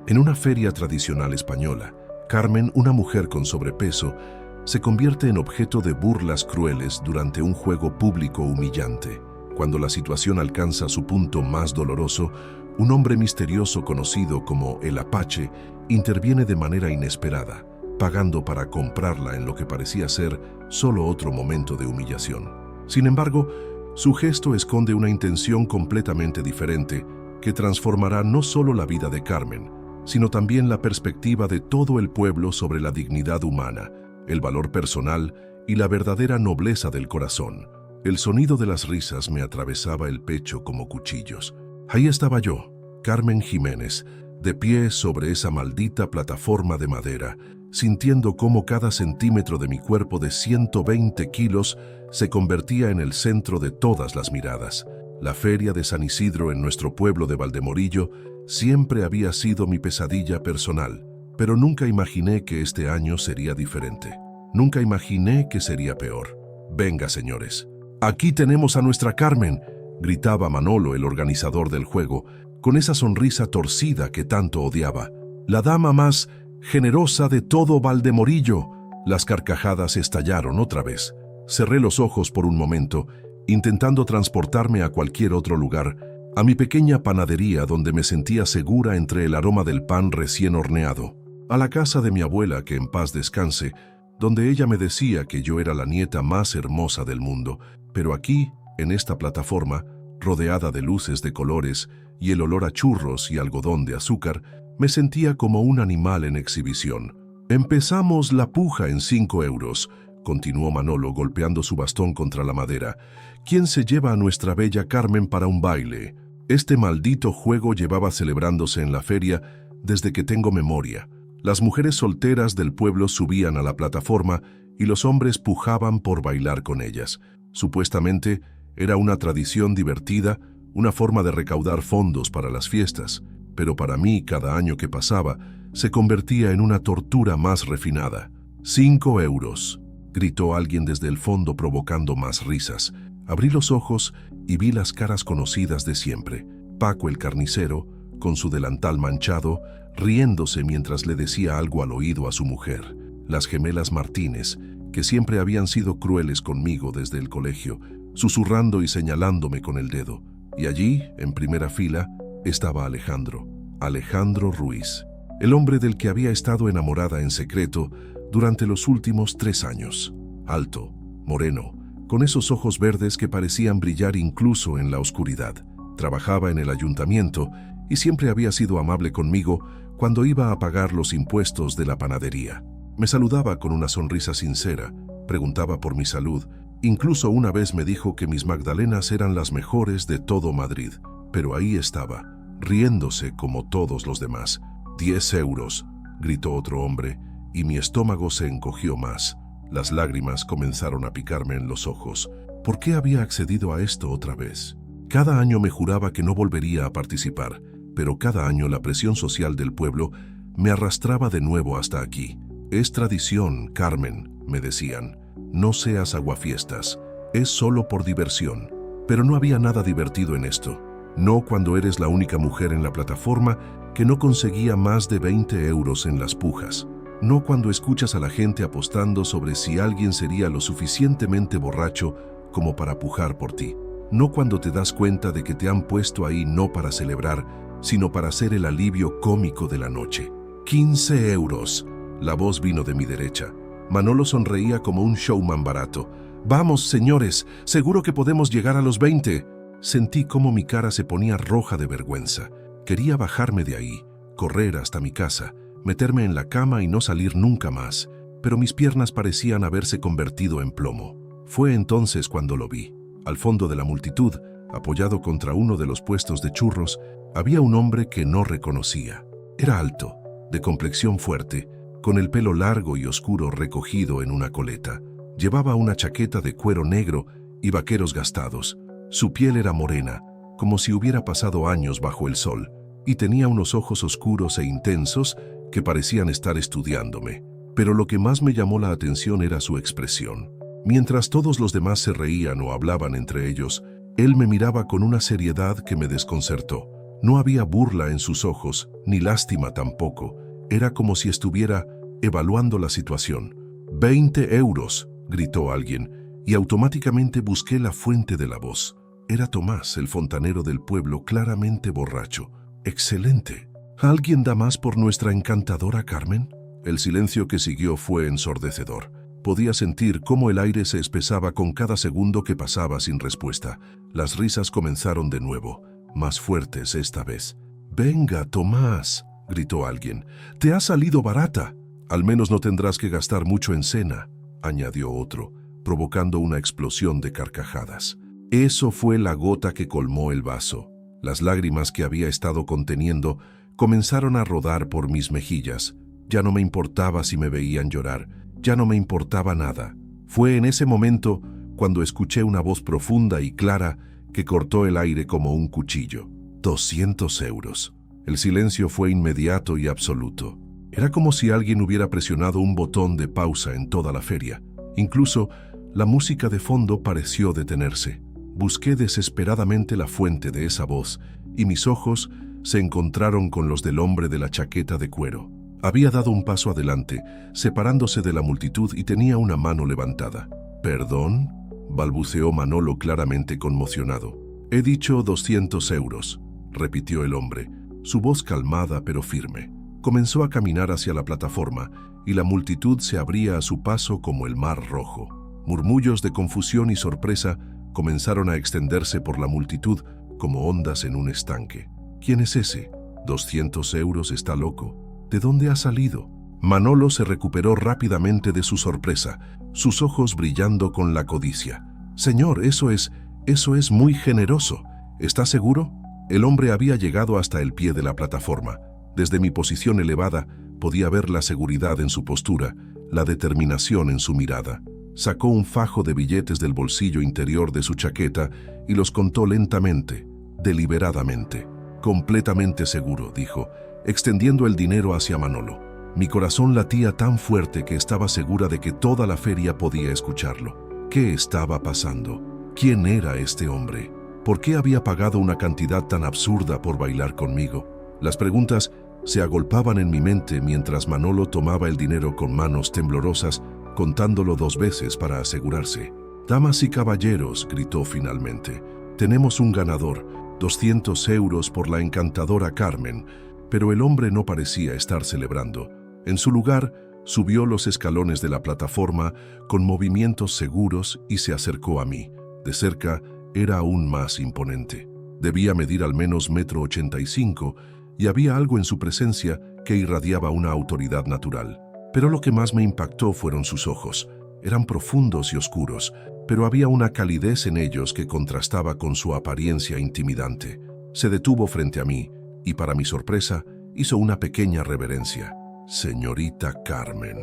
En una feria tradicional española, Carmen, una mujer con sobrepeso, se convierte en objeto de burlas crueles durante un juego público humillante. Cuando la situación alcanza su punto más doloroso, un hombre misterioso conocido como el Apache interviene de manera inesperada, pagando para comprarla en lo que parecía ser solo otro momento de humillación. Sin embargo, su gesto esconde una intención completamente diferente que transformará no solo la vida de Carmen, sino también la perspectiva de todo el pueblo sobre la dignidad humana, el valor personal y la verdadera nobleza del corazón. El sonido de las risas me atravesaba el pecho como cuchillos. Ahí estaba yo, Carmen Jiménez, de pie sobre esa maldita plataforma de madera, sintiendo cómo cada centímetro de mi cuerpo de 120 kilos se convertía en el centro de todas las miradas. La feria de San Isidro en nuestro pueblo de Valdemorillo siempre había sido mi pesadilla personal, pero nunca imaginé que este año sería diferente. Nunca imaginé que sería peor. Venga, señores. Aquí tenemos a nuestra Carmen, gritaba Manolo, el organizador del juego, con esa sonrisa torcida que tanto odiaba. La dama más generosa de todo Valdemorillo. Las carcajadas estallaron otra vez. Cerré los ojos por un momento, intentando transportarme a cualquier otro lugar, a mi pequeña panadería donde me sentía segura entre el aroma del pan recién horneado, a la casa de mi abuela, que en paz descanse, donde ella me decía que yo era la nieta más hermosa del mundo, pero aquí, en esta plataforma, rodeada de luces de colores y el olor a churros y algodón de azúcar, me sentía como un animal en exhibición. Empezamos la puja en 5 euros, continuó Manolo golpeando su bastón contra la madera. ¿Quién se lleva a nuestra bella Carmen para un baile? Este maldito juego llevaba celebrándose en la feria desde que tengo memoria. Las mujeres solteras del pueblo subían a la plataforma y los hombres pujaban por bailar con ellas. Supuestamente era una tradición divertida, una forma de recaudar fondos para las fiestas, pero para mí cada año que pasaba se convertía en una tortura más refinada. 5 euros, gritó alguien desde el fondo provocando más risas. Abrí los ojos y vi las caras conocidas de siempre. Paco el carnicero, con su delantal manchado, riéndose mientras le decía algo al oído a su mujer. Las gemelas Martínez, que siempre habían sido crueles conmigo desde el colegio, susurrando y señalándome con el dedo. Y allí, en primera fila, estaba Alejandro Ruiz, el hombre del que había estado enamorada en secreto durante los últimos 3 años. Alto, moreno, con esos ojos verdes que parecían brillar incluso en la oscuridad. Trabajaba en el ayuntamiento y siempre había sido amable conmigo cuando iba a pagar los impuestos de la panadería. Me saludaba con una sonrisa sincera, preguntaba por mi salud. Incluso una vez me dijo que mis magdalenas eran las mejores de todo Madrid. Pero ahí estaba, riéndose como todos los demás. 10 euros, gritó otro hombre, y mi estómago se encogió más. Las lágrimas comenzaron a picarme en los ojos. ¿Por qué había accedido a esto otra vez? Cada año me juraba que no volvería a participar, pero cada año la presión social del pueblo me arrastraba de nuevo hasta aquí. Es tradición, Carmen, me decían. No seas aguafiestas, es solo por diversión. Pero no había nada divertido en esto. No cuando eres la única mujer en la plataforma que no conseguía más de 20 euros en las pujas. No cuando escuchas a la gente apostando sobre si alguien sería lo suficientemente borracho como para pujar por ti. No cuando te das cuenta de que te han puesto ahí no para celebrar, sino para ser el alivio cómico de la noche. 15 euros. La voz vino de mi derecha. Manolo sonreía como un showman barato. Vamos, señores, seguro que podemos llegar a los 20. Sentí cómo mi cara se ponía roja de vergüenza. Quería bajarme de ahí, correr hasta mi casa, meterme en la cama y no salir nunca más, pero mis piernas parecían haberse convertido en plomo. Fue entonces cuando lo vi. Al fondo de la multitud, apoyado contra uno de los puestos de churros, había un hombre que no reconocía. Era alto, de complexión fuerte, con el pelo largo y oscuro recogido en una coleta. Llevaba una chaqueta de cuero negro y vaqueros gastados. Su piel era morena, como si hubiera pasado años bajo el sol, y tenía unos ojos oscuros e intensos que parecían estar estudiándome. Pero lo que más me llamó la atención era su expresión. Mientras todos los demás se reían o hablaban entre ellos, él me miraba con una seriedad que me desconcertó. No había burla en sus ojos, ni lástima tampoco. Era como si estuviera evaluando la situación. «20 euros», gritó alguien, y automáticamente busqué la fuente de la voz. Era Tomás, el fontanero del pueblo, claramente borracho. «Excelente. ¿Alguien da más por nuestra encantadora Carmen?». El silencio que siguió fue ensordecedor. Podía sentir cómo el aire se espesaba con cada segundo que pasaba sin respuesta. Las risas comenzaron de nuevo, más fuertes esta vez. «Venga, Tomás», gritó alguien. «Te ha salido barata. Al menos no tendrás que gastar mucho en cena», añadió otro, provocando una explosión de carcajadas. Eso fue la gota que colmó el vaso. Las lágrimas que había estado conteniendo comenzaron a rodar por mis mejillas. Ya no me importaba si me veían llorar, ya no me importaba nada. Fue en ese momento cuando escuché una voz profunda y clara que cortó el aire como un cuchillo. 200 euros. El silencio fue inmediato y absoluto. Era como si alguien hubiera presionado un botón de pausa en toda la feria. Incluso la música de fondo pareció detenerse. Busqué desesperadamente la fuente de esa voz y mis ojos se encontraron con los del hombre de la chaqueta de cuero. Había dado un paso adelante, separándose de la multitud y tenía una mano levantada. «¿Perdón?», balbuceó Manolo claramente conmocionado. «He dicho 200 euros», repitió el hombre, su voz calmada pero firme. Comenzó a caminar hacia la plataforma y la multitud se abría a su paso como el mar rojo. Murmullos de confusión y sorpresa comenzaron a extenderse por la multitud como ondas en un estanque. «¿Quién es ese? 200 euros, está loco. ¿De dónde ha salido?». Manolo se recuperó rápidamente de su sorpresa, sus ojos brillando con la codicia. «Señor, eso es muy generoso. ¿Está seguro?». El hombre había llegado hasta el pie de la plataforma. Desde mi posición elevada podía ver la seguridad en su postura, la determinación en su mirada. Sacó un fajo de billetes del bolsillo interior de su chaqueta y los contó lentamente, deliberadamente. «Completamente seguro», dijo, extendiendo el dinero hacia Manolo. Mi corazón latía tan fuerte que estaba segura de que toda la feria podía escucharlo. ¿Qué estaba pasando? ¿Quién era este hombre? ¿Por qué había pagado una cantidad tan absurda por bailar conmigo? Las preguntas se agolpaban en mi mente mientras Manolo tomaba el dinero con manos temblorosas, contándolo 2 veces para asegurarse. «Damas y caballeros», gritó finalmente, «tenemos un ganador, 200 euros por la encantadora Carmen». Pero el hombre no parecía estar celebrando. En su lugar, subió los escalones de la plataforma con movimientos seguros y se acercó a mí. De cerca, era aún más imponente. Debía medir al menos 1,85 m y había algo en su presencia que irradiaba una autoridad natural. Pero lo que más me impactó fueron sus ojos. Eran profundos y oscuros, pero había una calidez en ellos que contrastaba con su apariencia intimidante. Se detuvo frente a mí y, para mi sorpresa, hizo una pequeña reverencia. «Señorita Carmen»,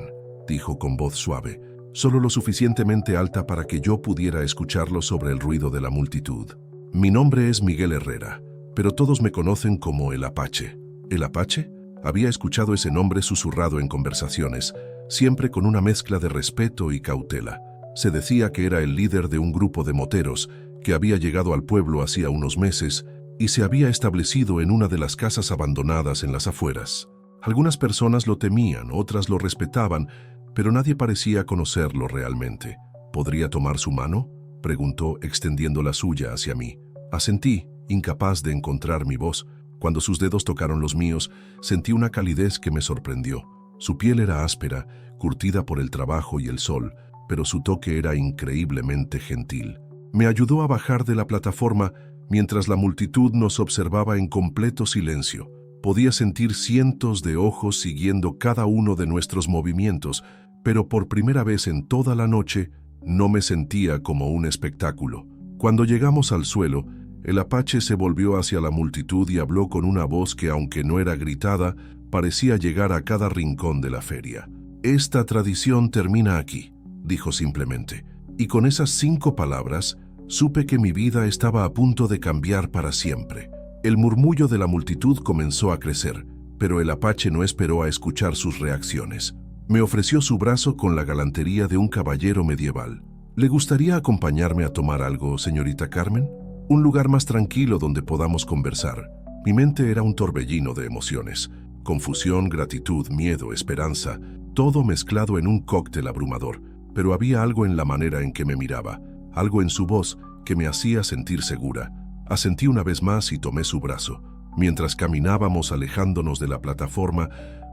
dijo con voz suave, solo lo suficientemente alta para que yo pudiera escucharlo sobre el ruido de la multitud. «Mi nombre es Miguel Herrera, pero todos me conocen como el Apache». ¿El Apache? Había escuchado ese nombre susurrado en conversaciones, siempre con una mezcla de respeto y cautela. Se decía que era el líder de un grupo de moteros que había llegado al pueblo hacía unos meses y se había establecido en una de las casas abandonadas en las afueras. Algunas personas lo temían, otras lo respetaban, pero nadie parecía conocerlo realmente. «¿Podría tomar su mano?», preguntó, extendiendo la suya hacia mí. Asentí, incapaz de encontrar mi voz. Cuando sus dedos tocaron los míos, sentí una calidez que me sorprendió. Su piel era áspera, curtida por el trabajo y el sol, pero su toque era increíblemente gentil. Me ayudó a bajar de la plataforma mientras la multitud nos observaba en completo silencio. Podía sentir cientos de ojos siguiendo cada uno de nuestros movimientos, pero por primera vez en toda la noche no me sentía como un espectáculo. Cuando llegamos al suelo, el Apache se volvió hacia la multitud y habló con una voz que, aunque no era gritada, parecía llegar a cada rincón de la feria. «Esta tradición termina aquí», dijo simplemente, y con esas 5 palabras supe que mi vida estaba a punto de cambiar para siempre. El murmullo de la multitud comenzó a crecer, pero el Apache no esperó a escuchar sus reacciones. Me ofreció su brazo con la galantería de un caballero medieval. «¿Le gustaría acompañarme a tomar algo, señorita Carmen? Un lugar más tranquilo donde podamos conversar». Mi mente era un torbellino de emociones. Confusión, gratitud, miedo, esperanza, todo mezclado en un cóctel abrumador. Pero había algo en la manera en que me miraba, algo en su voz que me hacía sentir segura. Asentí una vez más y tomé su brazo. Mientras caminábamos alejándonos de la plataforma,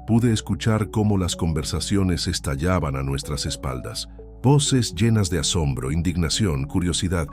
pude escuchar cómo las conversaciones estallaban a nuestras espaldas. Voces llenas de asombro, indignación, curiosidad.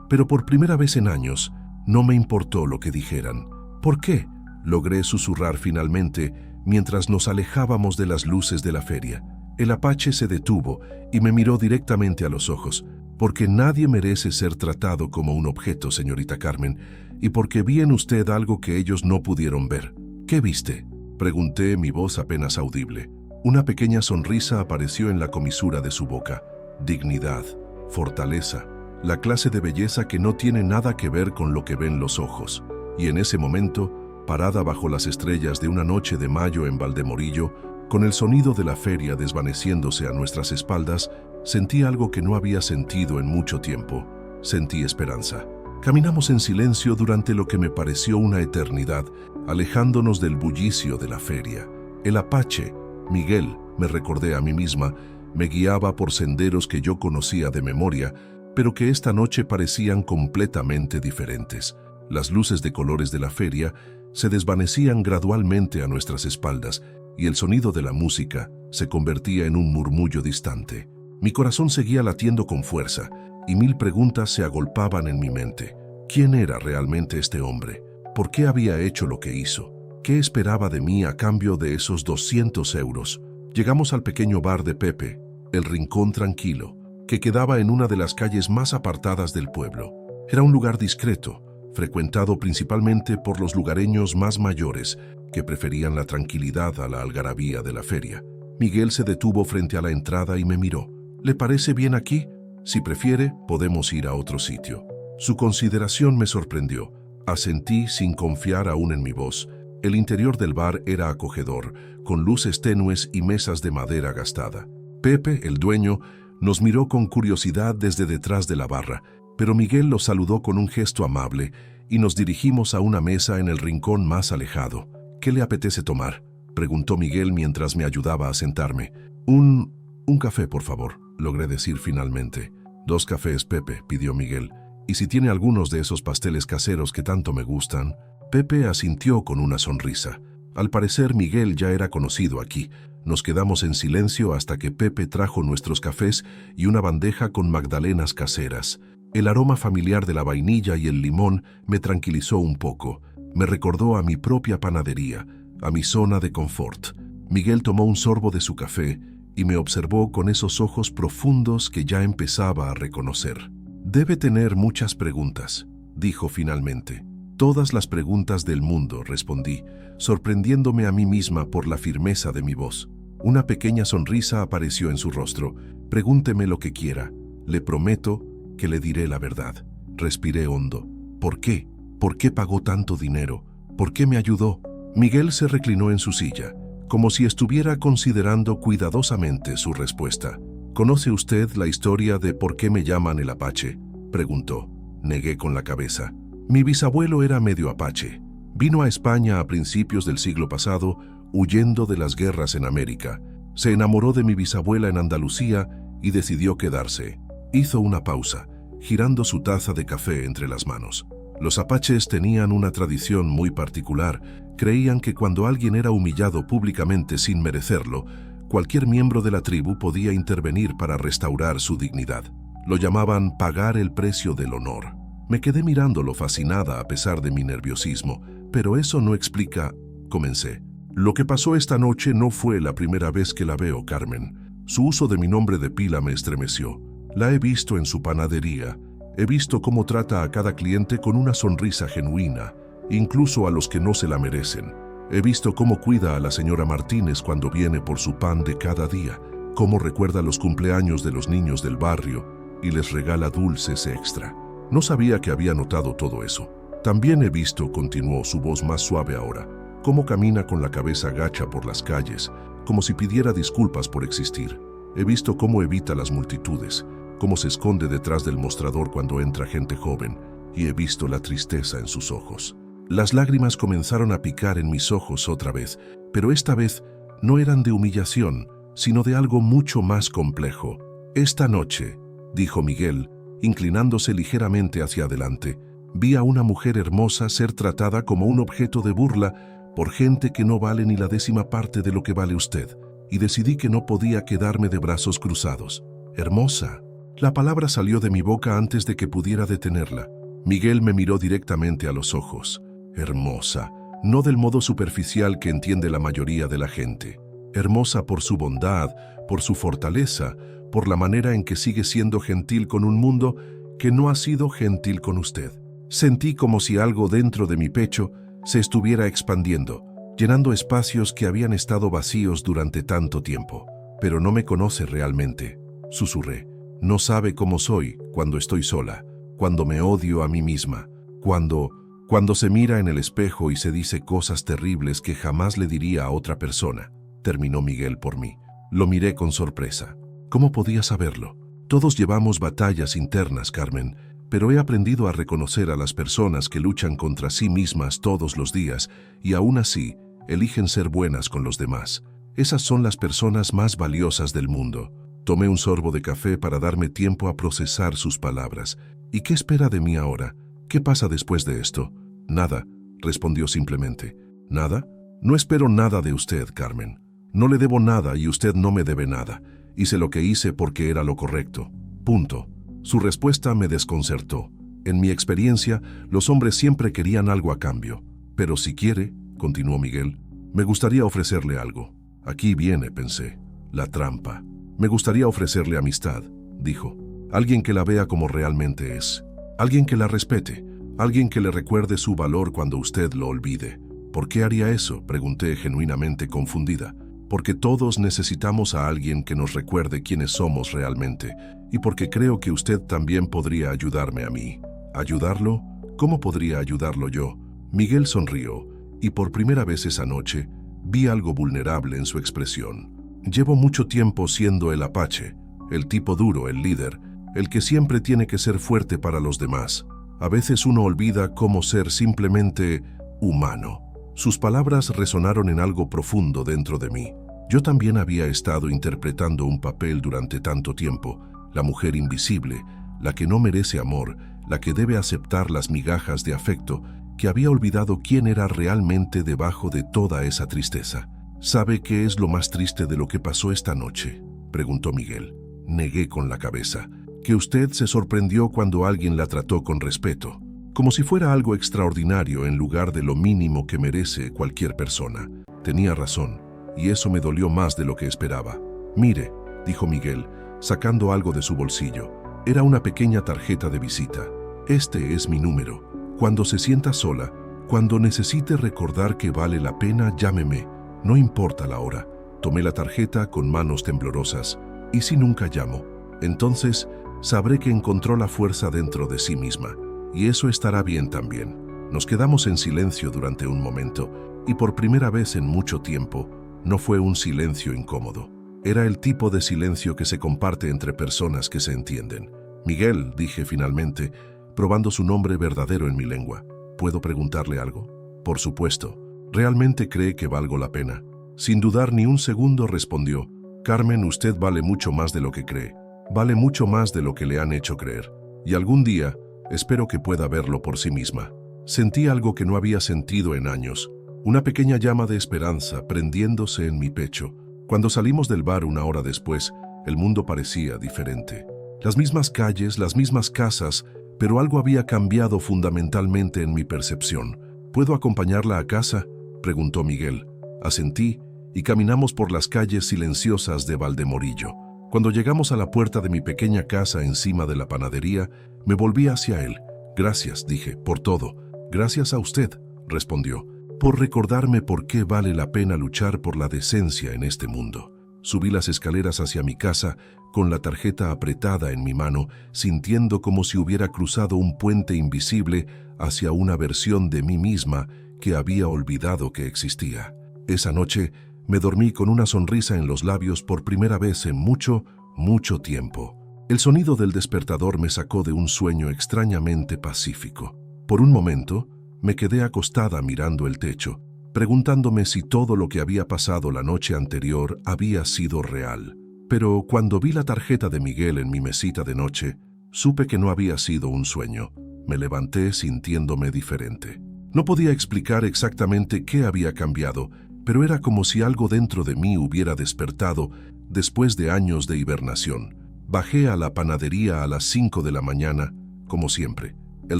Pero por primera vez en años, no me importó lo que dijeran. ¿Por qué? Logré susurrar finalmente mientras nos alejábamos de las luces de la feria. El apache se detuvo y me miró directamente a los ojos. Porque nadie merece ser tratado como un objeto, señorita Carmen, y porque vi en usted algo que ellos no pudieron ver. ¿Qué viste?, pregunté, mi voz apenas audible. Una pequeña sonrisa apareció en la comisura de su boca. Dignidad, fortaleza, la clase de belleza que no tiene nada que ver con lo que ven los ojos. Y en ese momento, parada bajo las estrellas de una noche de mayo en Valdemorillo, con el sonido de la feria desvaneciéndose a nuestras espaldas, sentí algo que no había sentido en mucho tiempo. Sentí esperanza. Caminamos en silencio durante lo que me pareció una eternidad, alejándonos del bullicio de la feria. El apache, Miguel, me recordé a mí misma, me guiaba por senderos que yo conocía de memoria, pero que esta noche parecían completamente diferentes. Las luces de colores de la feria se desvanecían gradualmente a nuestras espaldas y el sonido de la música se convertía en un murmullo distante. Mi corazón seguía latiendo con fuerza y 1000 preguntas se agolpaban en mi mente. ¿Quién era realmente este hombre? ¿Por qué había hecho lo que hizo? ¿Qué esperaba de mí a cambio de esos 200 euros? Llegamos al pequeño bar de Pepe, el Rincón Tranquilo, que quedaba en una de las calles más apartadas del pueblo. Era un lugar discreto, frecuentado principalmente por los lugareños más mayores, que preferían la tranquilidad a la algarabía de la feria. Miguel se detuvo frente a la entrada y me miró. ¿Le parece bien aquí? Si prefiere, podemos ir a otro sitio. Su consideración me sorprendió. Asentí sin confiar aún en mi voz. El interior del bar era acogedor, con luces tenues y mesas de madera gastada. Pepe, el dueño, nos miró con curiosidad desde detrás de la barra, pero Miguel lo saludó con un gesto amable y nos dirigimos a una mesa en el rincón más alejado. ¿Qué le apetece tomar?, preguntó Miguel mientras me ayudaba a sentarme. Un café, por favor, logré decir finalmente. 2 cafés, Pepe, pidió Miguel. ¿Y si tiene algunos de esos pasteles caseros que tanto me gustan? Pepe asintió con una sonrisa. Al parecer, Miguel ya era conocido aquí. Nos quedamos en silencio hasta que Pepe trajo nuestros cafés y una bandeja con magdalenas caseras. El aroma familiar de la vainilla y el limón me tranquilizó un poco. Me recordó a mi propia panadería, a mi zona de confort. Miguel tomó un sorbo de su café y me observó con esos ojos profundos que ya empezaba a reconocer. Debe tener muchas preguntas, dijo finalmente. Todas las preguntas del mundo, respondí, sorprendiéndome a mí misma por la firmeza de mi voz. Una pequeña sonrisa apareció en su rostro. Pregúnteme lo que quiera. Le prometo que le diré la verdad. Respiré hondo. ¿Por qué? ¿Por qué pagó tanto dinero? ¿Por qué me ayudó? Miguel se reclinó en su silla, como si estuviera considerando cuidadosamente su respuesta. ¿Conoce usted la historia de por qué me llaman el Apache?, preguntó. Negué con la cabeza. Mi bisabuelo era medio apache. Vino a España a principios del siglo pasado, huyendo de las guerras en América. Se enamoró de mi bisabuela en Andalucía y decidió quedarse. Hizo una pausa, girando su taza de café entre las manos. Los apaches tenían una tradición muy particular. Creían que cuando alguien era humillado públicamente sin merecerlo, cualquier miembro de la tribu podía intervenir para restaurar su dignidad. Lo llamaban pagar el precio del honor. Me quedé mirándolo fascinada a pesar de mi nerviosismo, pero eso no explica, comencé. Lo que pasó esta noche no fue la primera vez que la veo, Carmen. Su uso de mi nombre de pila me estremeció. La he visto en su panadería. He visto cómo trata a cada cliente con una sonrisa genuina, incluso a los que no se la merecen. He visto cómo cuida a la señora Martínez cuando viene por su pan de cada día, cómo recuerda los cumpleaños de los niños del barrio y les regala dulces extra. No sabía que había notado todo eso. También he visto, continuó, su voz más suave ahora, cómo camina con la cabeza gacha por las calles, como si pidiera disculpas por existir. He visto cómo evita las multitudes, cómo se esconde detrás del mostrador cuando entra gente joven, y he visto la tristeza en sus ojos. Las lágrimas comenzaron a picar en mis ojos otra vez, pero esta vez no eran de humillación, sino de algo mucho más complejo. Esta noche, dijo Miguel, inclinándose ligeramente hacia adelante, vi a una mujer hermosa ser tratada como un objeto de burla por gente que no vale ni la 10ª parte de lo que vale usted, y decidí que no podía quedarme de brazos cruzados. Hermosa. La palabra salió de mi boca antes de que pudiera detenerla. Miguel me miró directamente a los ojos. Hermosa, no del modo superficial que entiende la mayoría de la gente. Hermosa por su bondad, por su fortaleza, por la manera en que sigue siendo gentil con un mundo que no ha sido gentil con usted. Sentí como si algo dentro de mi pecho se estuviera expandiendo, llenando espacios que habían estado vacíos durante tanto tiempo. Pero no me conoce realmente, susurré. No sabe cómo soy cuando estoy sola, cuando me odio a mí misma, cuando se mira en el espejo y se dice cosas terribles que jamás le diría a otra persona. Terminó Miguel por mí. Lo miré con sorpresa. ¿Cómo podía saberlo? Todos llevamos batallas internas, Carmen, pero he aprendido a reconocer a las personas que luchan contra sí mismas todos los días y aún así eligen ser buenas con los demás. Esas son las personas más valiosas del mundo. Tomé un sorbo de café para darme tiempo a procesar sus palabras. ¿Y qué espera de mí ahora? ¿Qué pasa después de esto? Nada, respondió simplemente. ¿Nada? No espero nada de usted, Carmen. No le debo nada y usted no me debe nada. Hice lo que hice porque era lo correcto. Punto. Su respuesta me desconcertó. En mi experiencia, los hombres siempre querían algo a cambio. Pero si quiere, continuó Miguel, me gustaría ofrecerle algo. Aquí viene, pensé, la trampa. Me gustaría ofrecerle amistad, dijo. Alguien que la vea como realmente es. Alguien que la respete. Alguien que le recuerde su valor cuando usted lo olvide. ¿Por qué haría eso?, pregunté genuinamente confundida. Porque todos necesitamos a alguien que nos recuerde quiénes somos realmente, y porque creo que usted también podría ayudarme a mí. ¿Ayudarlo? ¿Cómo podría ayudarlo yo? Miguel sonrió, y por primera vez esa noche vi algo vulnerable en su expresión. Llevo mucho tiempo siendo el apache, el tipo duro, el líder, el que siempre tiene que ser fuerte para los demás. A veces uno olvida cómo ser simplemente humano. Sus palabras resonaron en algo profundo dentro de mí. Yo también había estado interpretando un papel durante tanto tiempo, la mujer invisible, la que no merece amor, la que debe aceptar las migajas de afecto, que había olvidado quién era realmente debajo de toda esa tristeza. ¿Sabe qué es lo más triste de lo que pasó esta noche?, preguntó Miguel. Negué con la cabeza. Que usted se sorprendió cuando alguien la trató con respeto, como si fuera algo extraordinario en lugar de lo mínimo que merece cualquier persona. Tenía razón, y eso me dolió más de lo que esperaba. Mire, dijo Miguel, sacando algo de su bolsillo. Era una pequeña tarjeta de visita. Este es mi número. Cuando se sienta sola, cuando necesite recordar que vale la pena, llámeme. No importa la hora. Tomé la tarjeta con manos temblorosas. ¿Y si nunca llamo? Entonces, sabré que encontró la fuerza dentro de sí misma. Y eso estará bien también. Nos quedamos en silencio durante un momento, y por primera vez en mucho tiempo, no fue un silencio incómodo. Era el tipo de silencio que se comparte entre personas que se entienden. Miguel, dije finalmente, probando su nombre verdadero en mi lengua. ¿Puedo preguntarle algo? Por supuesto. ¿Realmente cree que valgo la pena? Sin dudar ni un segundo respondió. Carmen, usted vale mucho más de lo que cree. Vale mucho más de lo que le han hecho creer. Y algún día, espero que pueda verlo por sí misma. Sentí algo que no había sentido en años. Una pequeña llama de esperanza prendiéndose en mi pecho. Cuando salimos del bar una hora después, el mundo parecía diferente. Las mismas calles, las mismas casas, pero algo había cambiado fundamentalmente en mi percepción. ¿Puedo acompañarla a casa?, preguntó Miguel. Asentí y caminamos por las calles silenciosas de Valdemorillo. Cuando llegamos a la puerta de mi pequeña casa encima de la panadería, me volví hacia él. Gracias, dije, por todo. Gracias a usted, respondió, por recordarme por qué vale la pena luchar por la decencia en este mundo. Subí las escaleras hacia mi casa con la tarjeta apretada en mi mano, sintiendo como si hubiera cruzado un puente invisible hacia una versión de mí misma que había olvidado que existía. Esa noche me dormí con una sonrisa en los labios por primera vez en mucho, mucho tiempo. El sonido del despertador me sacó de un sueño extrañamente pacífico. Por un momento, Me quedé acostada mirando el techo, preguntándome si todo lo que había pasado la noche anterior había sido real. Pero cuando vi la tarjeta de Miguel en mi mesita de noche, supe que no había sido un sueño. Me levanté sintiéndome diferente. No podía explicar exactamente qué había cambiado, pero era como si algo dentro de mí hubiera despertado después de años de hibernación. Bajé a la panadería a las 5 de la mañana, como siempre. El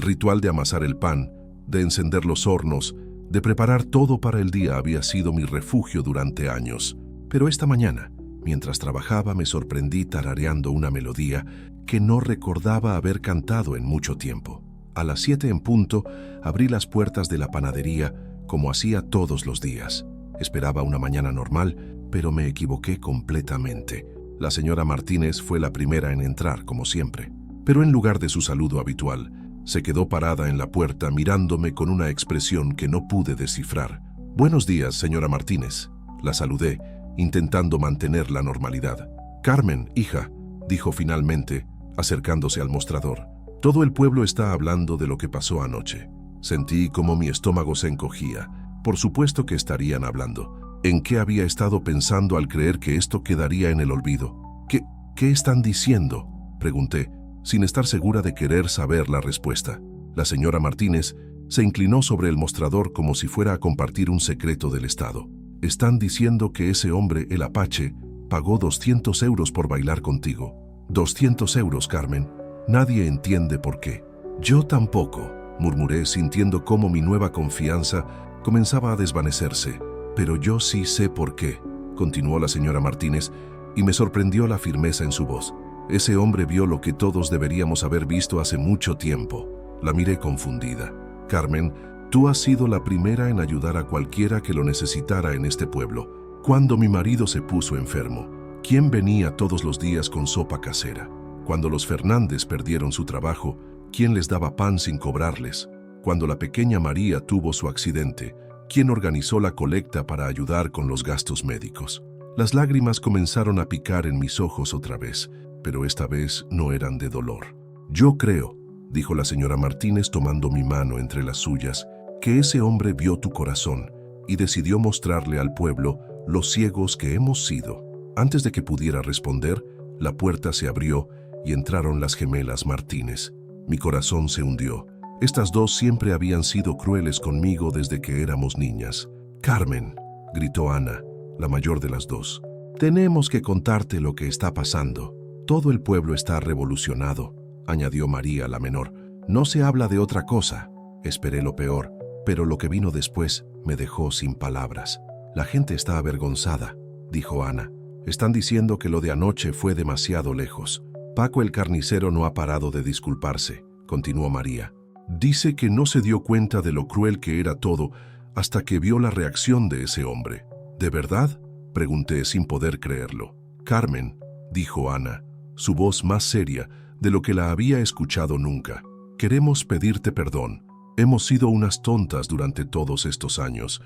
ritual de amasar el pan, de encender los hornos, de preparar todo para el día había sido mi refugio durante años. Pero esta mañana, mientras trabajaba, me sorprendí tarareando una melodía que no recordaba haber cantado en mucho tiempo. A las 7 en punto, abrí las puertas de la panadería como hacía todos los días. Esperaba una mañana normal, pero me equivoqué completamente. La señora Martínez fue la primera en entrar, como siempre. Pero en lugar de su saludo habitual, se quedó parada en la puerta mirándome con una expresión que no pude descifrar. «Buenos días, señora Martínez», la saludé, intentando mantener la normalidad. «Carmen, hija», dijo finalmente, acercándose al mostrador. «Todo el pueblo está hablando de lo que pasó anoche». Sentí como mi estómago se encogía. Por supuesto que estarían hablando. ¿En qué había estado pensando al creer que esto quedaría en el olvido? ¿Qué están diciendo?», pregunté, sin estar segura de querer saber la respuesta. La señora Martínez se inclinó sobre el mostrador como si fuera a compartir un secreto del Estado. «Están diciendo que ese hombre, el Apache, pagó 200 euros por bailar contigo». «200 euros, Carmen. Nadie entiende por qué». «Yo tampoco», murmuré, sintiendo cómo mi nueva confianza comenzaba a desvanecerse. «Pero yo sí sé por qué», continuó la señora Martínez, y me sorprendió la firmeza en su voz. «Ese hombre vio lo que todos deberíamos haber visto hace mucho tiempo». La miré confundida. «Carmen, tú has sido la primera en ayudar a cualquiera que lo necesitara en este pueblo. Cuando mi marido se puso enfermo, ¿quién venía todos los días con sopa casera? Cuando los Fernández perdieron su trabajo, ¿quién les daba pan sin cobrarles? Cuando la pequeña María tuvo su accidente, ¿quién organizó la colecta para ayudar con los gastos médicos?». Las lágrimas comenzaron a picar en mis ojos otra vez, pero esta vez no eran de dolor. «Yo creo», dijo la señora Martínez tomando mi mano entre las suyas, «que ese hombre vio tu corazón y decidió mostrarle al pueblo lo ciegos que hemos sido». Antes de que pudiera responder, la puerta se abrió y entraron las gemelas Martínez. Mi corazón se hundió. Estas dos siempre habían sido crueles conmigo desde que éramos niñas. «Carmen», gritó Ana, la mayor de las dos, «tenemos que contarte lo que está pasando. Todo el pueblo está revolucionado», añadió María, la menor. «No se habla de otra cosa». Esperé lo peor, pero lo que vino después me dejó sin palabras. «La gente está avergonzada», dijo Ana. «Están diciendo que lo de anoche fue demasiado lejos. Paco el carnicero no ha parado de disculparse», continuó María. «Dice que no se dio cuenta de lo cruel que era todo hasta que vio la reacción de ese hombre». «¿De verdad?», pregunté sin poder creerlo. «Carmen», dijo Ana, su voz más seria de lo que la había escuchado nunca, «queremos pedirte perdón. Hemos sido unas tontas durante todos estos años.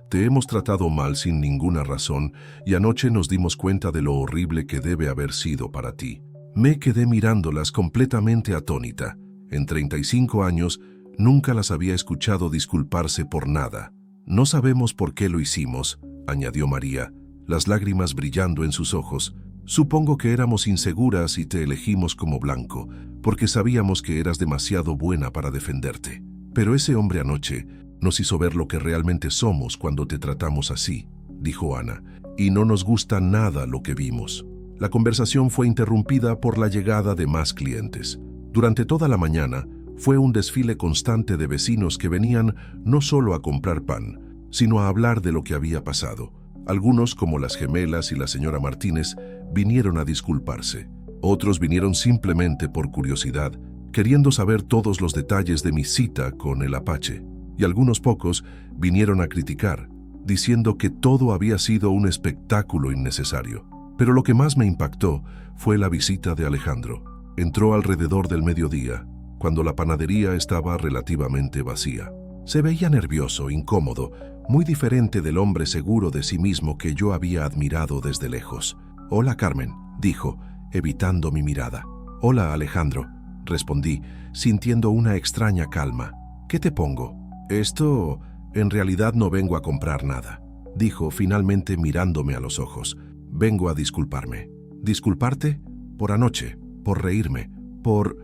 Te hemos tratado mal sin ninguna razón y anoche nos dimos cuenta de lo horrible que debe haber sido para ti». Me quedé mirándolas completamente atónita. En 35 años nunca las había escuchado disculparse por nada. «No sabemos por qué lo hicimos», añadió María, las lágrimas brillando en sus ojos. «Supongo que éramos inseguras y te elegimos como blanco, porque sabíamos que eras demasiado buena para defenderte. Pero ese hombre anoche nos hizo ver lo que realmente somos cuando te tratamos así», dijo Ana, «y no nos gusta nada lo que vimos». La conversación fue interrumpida por la llegada de más clientes. Durante toda la mañana fue un desfile constante de vecinos que venían no solo a comprar pan, sino a hablar de lo que había pasado. Algunos, como las gemelas y la señora Martínez, vinieron a disculparse. Otros vinieron simplemente por curiosidad, queriendo saber todos los detalles de mi cita con el Apache. Y algunos pocos vinieron a criticar, diciendo que todo había sido un espectáculo innecesario. Pero lo que más me impactó fue la visita de Alejandro. Entró alrededor del mediodía, cuando la panadería estaba relativamente vacía. Se veía nervioso, incómodo, muy diferente del hombre seguro de sí mismo que yo había admirado desde lejos. «Hola, Carmen», dijo, evitando mi mirada. «Hola, Alejandro», respondí, sintiendo una extraña calma. «¿Qué te pongo?». Esto, en realidad no vengo a comprar nada, dijo finalmente mirándome a los ojos. Vengo a disculparme. ¿Disculparte? Por anoche, por reírme, por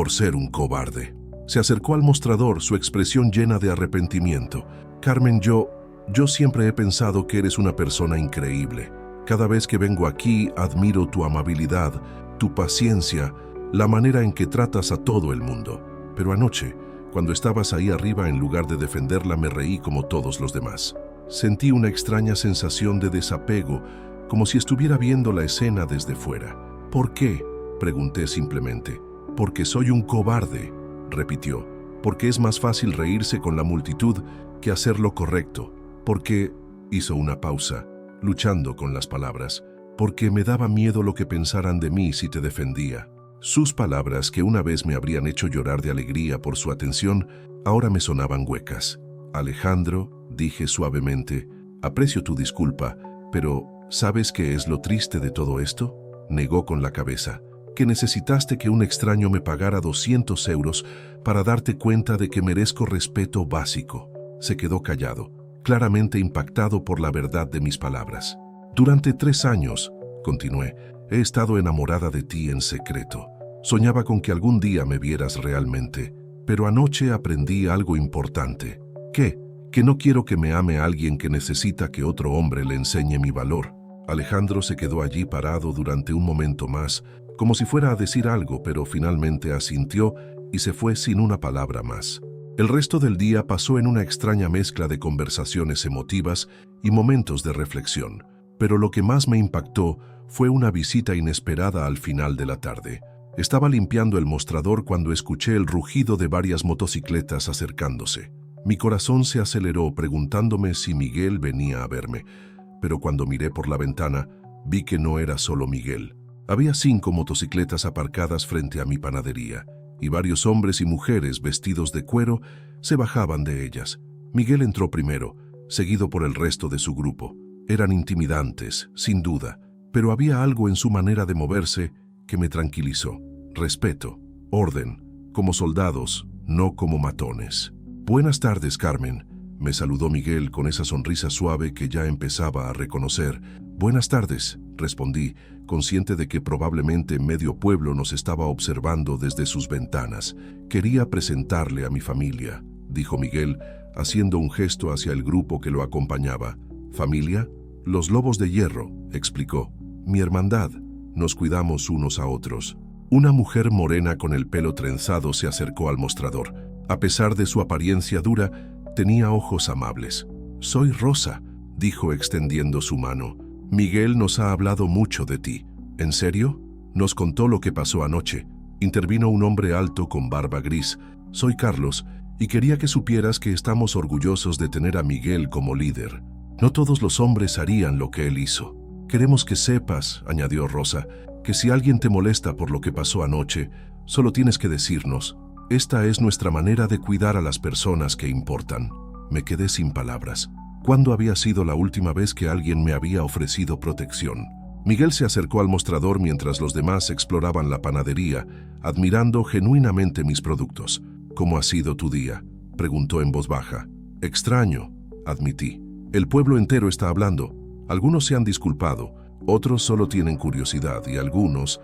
ser un cobarde. Se acercó al mostrador, su expresión llena de arrepentimiento. Carmen, yo siempre he pensado que eres una persona increíble. Cada vez que vengo aquí, admiro tu amabilidad, tu paciencia, la manera en que tratas a todo el mundo. Pero anoche, cuando estabas ahí arriba, en lugar de defenderla, me reí como todos los demás. Sentí una extraña sensación de desapego, como si estuviera viendo la escena desde fuera. ¿Por qué?, pregunté simplemente. Porque soy un cobarde, repitió. Porque es más fácil reírse con la multitud que hacer lo correcto. Porque, hizo una pausa, luchando con las palabras, porque me daba miedo lo que pensaran de mí si te defendía. Sus palabras, que una vez me habrían hecho llorar de alegría por su atención, ahora me sonaban huecas. Alejandro, dije suavemente, aprecio tu disculpa, pero ¿sabes qué es lo triste de todo esto? Negó con la cabeza. Que necesitaste que un extraño me pagara 200 euros para darte cuenta de que merezco respeto básico. Se quedó callado, claramente impactado por la verdad de mis palabras. Durante 3 años, continué, he estado enamorada de ti en secreto. Soñaba con que algún día me vieras realmente, pero anoche aprendí algo importante. ¿Qué? Que no quiero que me ame alguien que necesita que otro hombre le enseñe mi valor. Alejandro se quedó allí parado durante un momento más, como si fuera a decir algo, pero finalmente asintió y se fue sin una palabra más. El resto del día pasó en una extraña mezcla de conversaciones emotivas y momentos de reflexión, pero lo que más me impactó fue una visita inesperada al final de la tarde. Estaba limpiando el mostrador cuando escuché el rugido de varias motocicletas acercándose. Mi corazón se aceleró preguntándome si Miguel venía a verme, pero cuando miré por la ventana, vi que no era solo Miguel. Había 5 motocicletas aparcadas frente a mi panadería, y varios hombres y mujeres vestidos de cuero se bajaban de ellas. Miguel entró primero, seguido por el resto de su grupo. Eran intimidantes, sin duda, pero había algo en su manera de moverse que me tranquilizó. Respeto, orden, como soldados, no como matones. Buenas tardes, Carmen, me saludó Miguel con esa sonrisa suave que ya empezaba a reconocer. Buenas tardes, respondí, consciente de que probablemente medio pueblo nos estaba observando desde sus ventanas. Quería presentarle a mi familia, dijo Miguel, haciendo un gesto hacia el grupo que lo acompañaba. ¿Familia? Los Lobos de Hierro, explicó. Mi hermandad. Nos cuidamos unos a otros. Una mujer morena con el pelo trenzado se acercó al mostrador. A pesar de su apariencia dura, tenía ojos amables. Soy Rosa, dijo extendiendo su mano. Miguel nos ha hablado mucho de ti. ¿En serio? Nos contó lo que pasó anoche. Intervino un hombre alto con barba gris. Soy Carlos, y quería que supieras que estamos orgullosos de tener a Miguel como líder. No todos los hombres harían lo que él hizo. Queremos que sepas, añadió Rosa, que si alguien te molesta por lo que pasó anoche, solo tienes que decirnos. Esta es nuestra manera de cuidar a las personas que importan. Me quedé sin palabras. ¿Cuándo había sido la última vez que alguien me había ofrecido protección? Miguel se acercó al mostrador mientras los demás exploraban la panadería, admirando genuinamente mis productos. ¿Cómo ha sido tu día?, preguntó en voz baja. Extraño, admití. El pueblo entero está hablando. Algunos se han disculpado, otros solo tienen curiosidad y algunos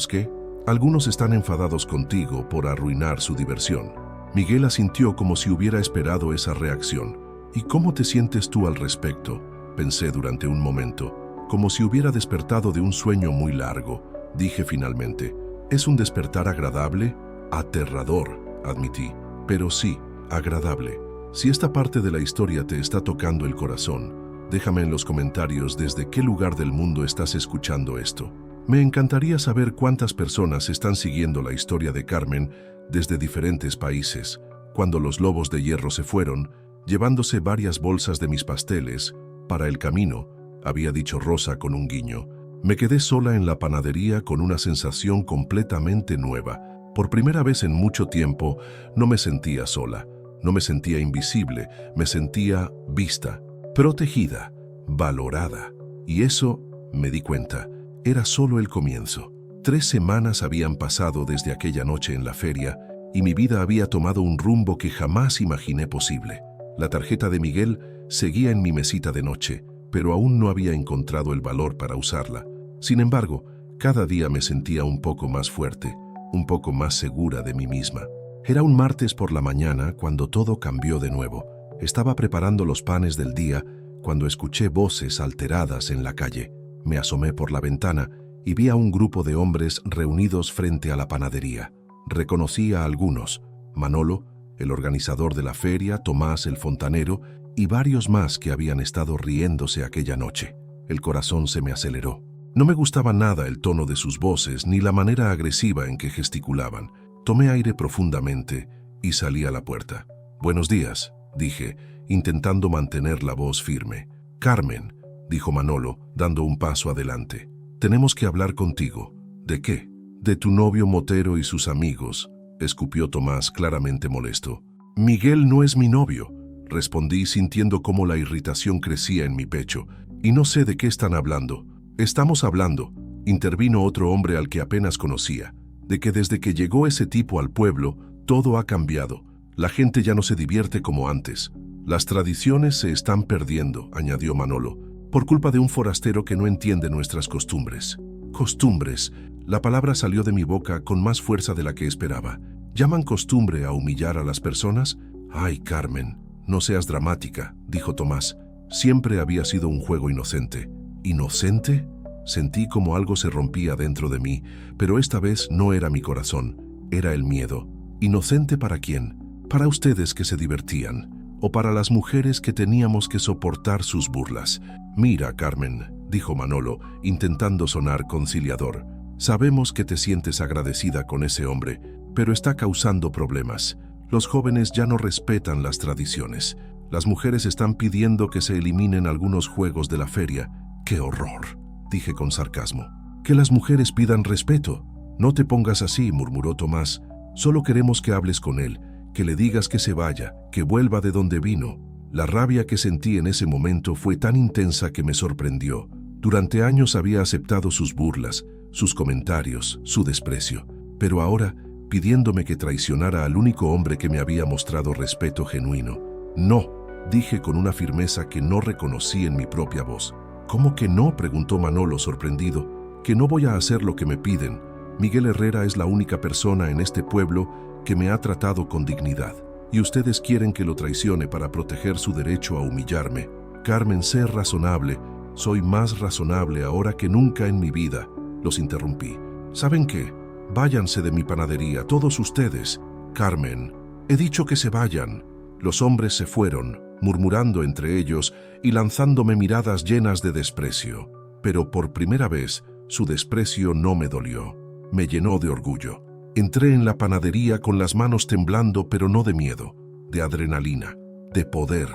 ¿qué? Algunos están enfadados contigo por arruinar su diversión. Miguel asintió como si hubiera esperado esa reacción. ¿Y cómo te sientes tú al respecto?, pensé durante un momento, como si hubiera despertado de un sueño muy largo. Dije finalmente, ¿es un despertar agradable? Aterrador, admití, pero sí, agradable. Si esta parte de la historia te está tocando el corazón, déjame en los comentarios desde qué lugar del mundo estás escuchando esto. Me encantaría saber cuántas personas están siguiendo la historia de Carmen desde diferentes países. Cuando los Lobos de Hierro se fueron, llevándose varias bolsas de mis pasteles, para el camino, había dicho Rosa con un guiño. Me quedé sola en la panadería con una sensación completamente nueva. Por primera vez en mucho tiempo, no me sentía sola, no me sentía invisible, me sentía vista, protegida, valorada. Y eso, me di cuenta, era solo el comienzo. 3 semanas habían pasado desde aquella noche en la feria y mi vida había tomado un rumbo que jamás imaginé posible. La tarjeta de Miguel seguía en mi mesita de noche, pero aún no había encontrado el valor para usarla. Sin embargo, cada día me sentía un poco más fuerte, un poco más segura de mí misma. Era un martes por la mañana cuando todo cambió de nuevo. Estaba preparando los panes del día cuando escuché voces alteradas en la calle. Me asomé por la ventana y vi a un grupo de hombres reunidos frente a la panadería. Reconocí a algunos: Manolo, el organizador de la feria, Tomás el fontanero y varios más que habían estado riéndose aquella noche. El corazón se me aceleró. No me gustaba nada el tono de sus voces ni la manera agresiva en que gesticulaban. Tomé aire profundamente y salí a la puerta. «Buenos días», dije, intentando mantener la voz firme. «Carmen», dijo Manolo, dando un paso adelante. «Tenemos que hablar contigo». «¿De qué?» «De tu novio Motero y sus amigos», escupió Tomás, claramente molesto. «Miguel no es mi novio», respondí, sintiendo cómo la irritación crecía en mi pecho. «Y no sé de qué están hablando». «Estamos hablando», intervino otro hombre al que apenas conocía, «de que desde que llegó ese tipo al pueblo, todo ha cambiado. La gente ya no se divierte como antes. Las tradiciones se están perdiendo», añadió Manolo, «por culpa de un forastero que no entiende nuestras costumbres». «Costumbres». La palabra salió de mi boca con más fuerza de la que esperaba. ¿Llaman costumbre a humillar a las personas? «Ay, Carmen, no seas dramática», dijo Tomás. «Siempre había sido un juego inocente». «¿Inocente?». Sentí como algo se rompía dentro de mí, pero esta vez no era mi corazón, era el miedo. ¿Inocente para quién? ¿Para ustedes que se divertían? ¿O para las mujeres que teníamos que soportar sus burlas? «Mira, Carmen», dijo Manolo, intentando sonar conciliador. «Sabemos que te sientes agradecida con ese hombre, pero está causando problemas. Los jóvenes ya no respetan las tradiciones. Las mujeres están pidiendo que se eliminen algunos juegos de la feria». «¡Qué horror!», dije con sarcasmo. «Que las mujeres pidan respeto». «No te pongas así», murmuró Tomás. «Solo queremos que hables con él, que le digas que se vaya, que vuelva de donde vino». La rabia que sentí en ese momento fue tan intensa que me sorprendió. Durante años había aceptado sus burlas, sus comentarios, su desprecio, pero ahora, pidiéndome que traicionara al único hombre que me había mostrado respeto genuino. «No», dije con una firmeza que no reconocí en mi propia voz. «¿Cómo que no?», preguntó Manolo sorprendido. «Que no voy a hacer lo que me piden. Miguel Herrera es la única persona en este pueblo que me ha tratado con dignidad. Y ustedes quieren que lo traicione para proteger su derecho a humillarme. Carmen, sé razonable. Soy más razonable ahora que nunca en mi vida». Los interrumpí. «¿Saben qué? Váyanse de mi panadería, todos ustedes». «Carmen, he dicho que se vayan». Los hombres se fueron, murmurando entre ellos y lanzándome miradas llenas de desprecio. Pero por primera vez, su desprecio no me dolió. Me llenó de orgullo. Entré en la panadería con las manos temblando, pero no de miedo, de adrenalina, de poder.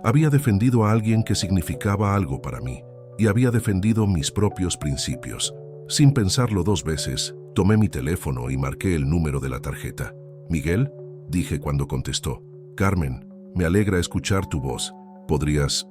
Había defendido a alguien que significaba algo para mí, y había defendido mis propios principios. Sin pensarlo dos veces, tomé mi teléfono y marqué el número de la tarjeta. «¿Miguel?», dije cuando contestó. «Carmen, me alegra escuchar tu voz. ¿Podrías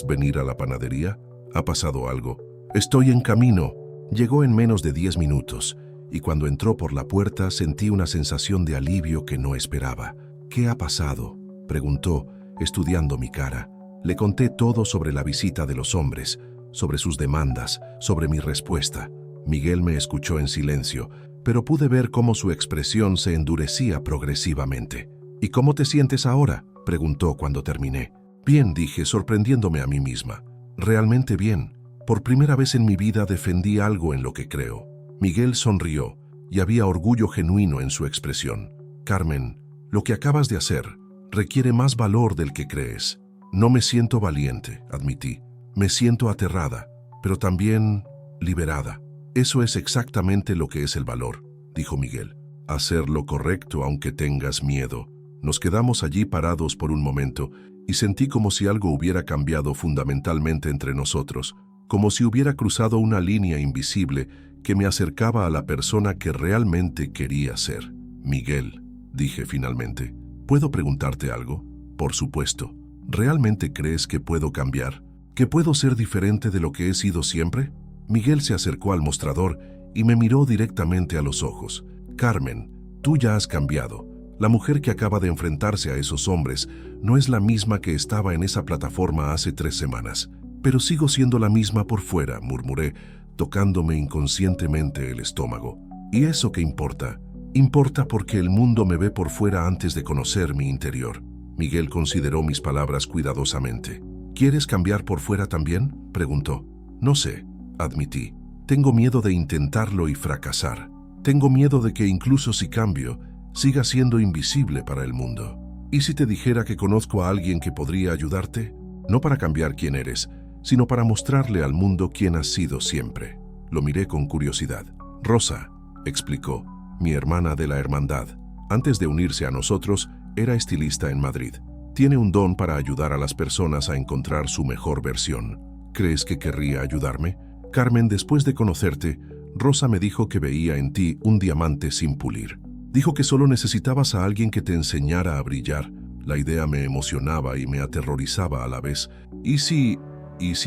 venir a la panadería? ¿Ha pasado algo?» «Estoy en camino». Llegó en menos de 10 minutos, y cuando entró por la puerta sentí una sensación de alivio que no esperaba. «¿Qué ha pasado?», preguntó, estudiando mi cara. Le conté todo sobre la visita de los hombres, sobre sus demandas, sobre mi respuesta. Miguel me escuchó en silencio, pero pude ver cómo su expresión se endurecía progresivamente. «¿Y cómo te sientes ahora?», preguntó cuando terminé. «Bien», dije, sorprendiéndome a mí misma. «Realmente bien. Por primera vez en mi vida defendí algo en lo que creo». Miguel sonrió, y había orgullo genuino en su expresión. «Carmen, lo que acabas de hacer requiere más valor del que crees». «No me siento valiente», admití. «Me siento aterrada, pero también liberada». «Eso es exactamente lo que es el valor», dijo Miguel. «Hacer lo correcto aunque tengas miedo». Nos quedamos allí parados por un momento y sentí como si algo hubiera cambiado fundamentalmente entre nosotros, como si hubiera cruzado una línea invisible que me acercaba a la persona que realmente quería ser. «Miguel», dije finalmente, ¿puedo preguntarte algo?» «Por supuesto. ¿Realmente crees que puedo cambiar? ¿Que puedo ser diferente de lo que he sido siempre?» Miguel se acercó al mostrador y me miró directamente a los ojos. «Carmen, Tú ya has cambiado. La mujer que acaba de enfrentarse a esos hombres no es la misma que estaba en esa plataforma hace 3 semanas. Pero sigo siendo la misma por fuera, murmuré, tocándome inconscientemente el estómago. ¿Y eso qué importa? Importa porque el mundo me ve por fuera antes de conocer mi interior. Miguel consideró mis palabras cuidadosamente. ¿Quieres cambiar por fuera también?, preguntó. No sé, admití. Tengo miedo de intentarlo y fracasar. Tengo miedo de que incluso si cambio, siga siendo invisible para el mundo. ¿Y si te dijera que conozco a alguien que podría ayudarte? No para cambiar quién eres, sino para mostrarle al mundo quién has sido siempre. Lo miré con curiosidad. Rosa, explicó, mi hermana de la hermandad. Antes de unirse a nosotros, era estilista en Madrid. Tiene un don para ayudar a las personas a encontrar su mejor versión. ¿Crees que querría ayudarme? Carmen, después de conocerte, Rosa me dijo que veía en ti un diamante sin pulir. Dijo que solo necesitabas a alguien que te enseñara a brillar. La idea me emocionaba y me aterrorizaba a la vez. ¿Y si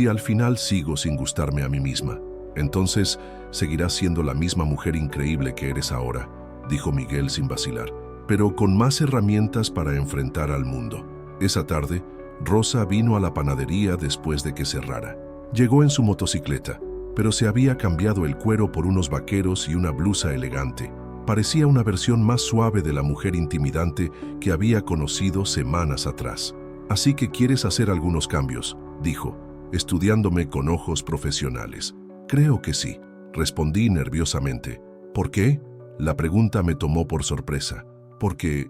al final sigo sin gustarme a mí misma? Entonces, seguirás siendo la misma mujer increíble que eres ahora, dijo Miguel sin vacilar, pero con más herramientas para enfrentar al mundo. Esa tarde, Rosa vino a la panadería después de que cerrara. Llegó en su motocicleta, pero se había cambiado el cuero por unos vaqueros y una blusa elegante. Parecía una versión más suave de la mujer intimidante que había conocido semanas atrás. Así que quieres hacer algunos cambios, dijo, estudiándome con ojos profesionales. Creo que sí, respondí nerviosamente. ¿Por qué? La pregunta me tomó por sorpresa. Porque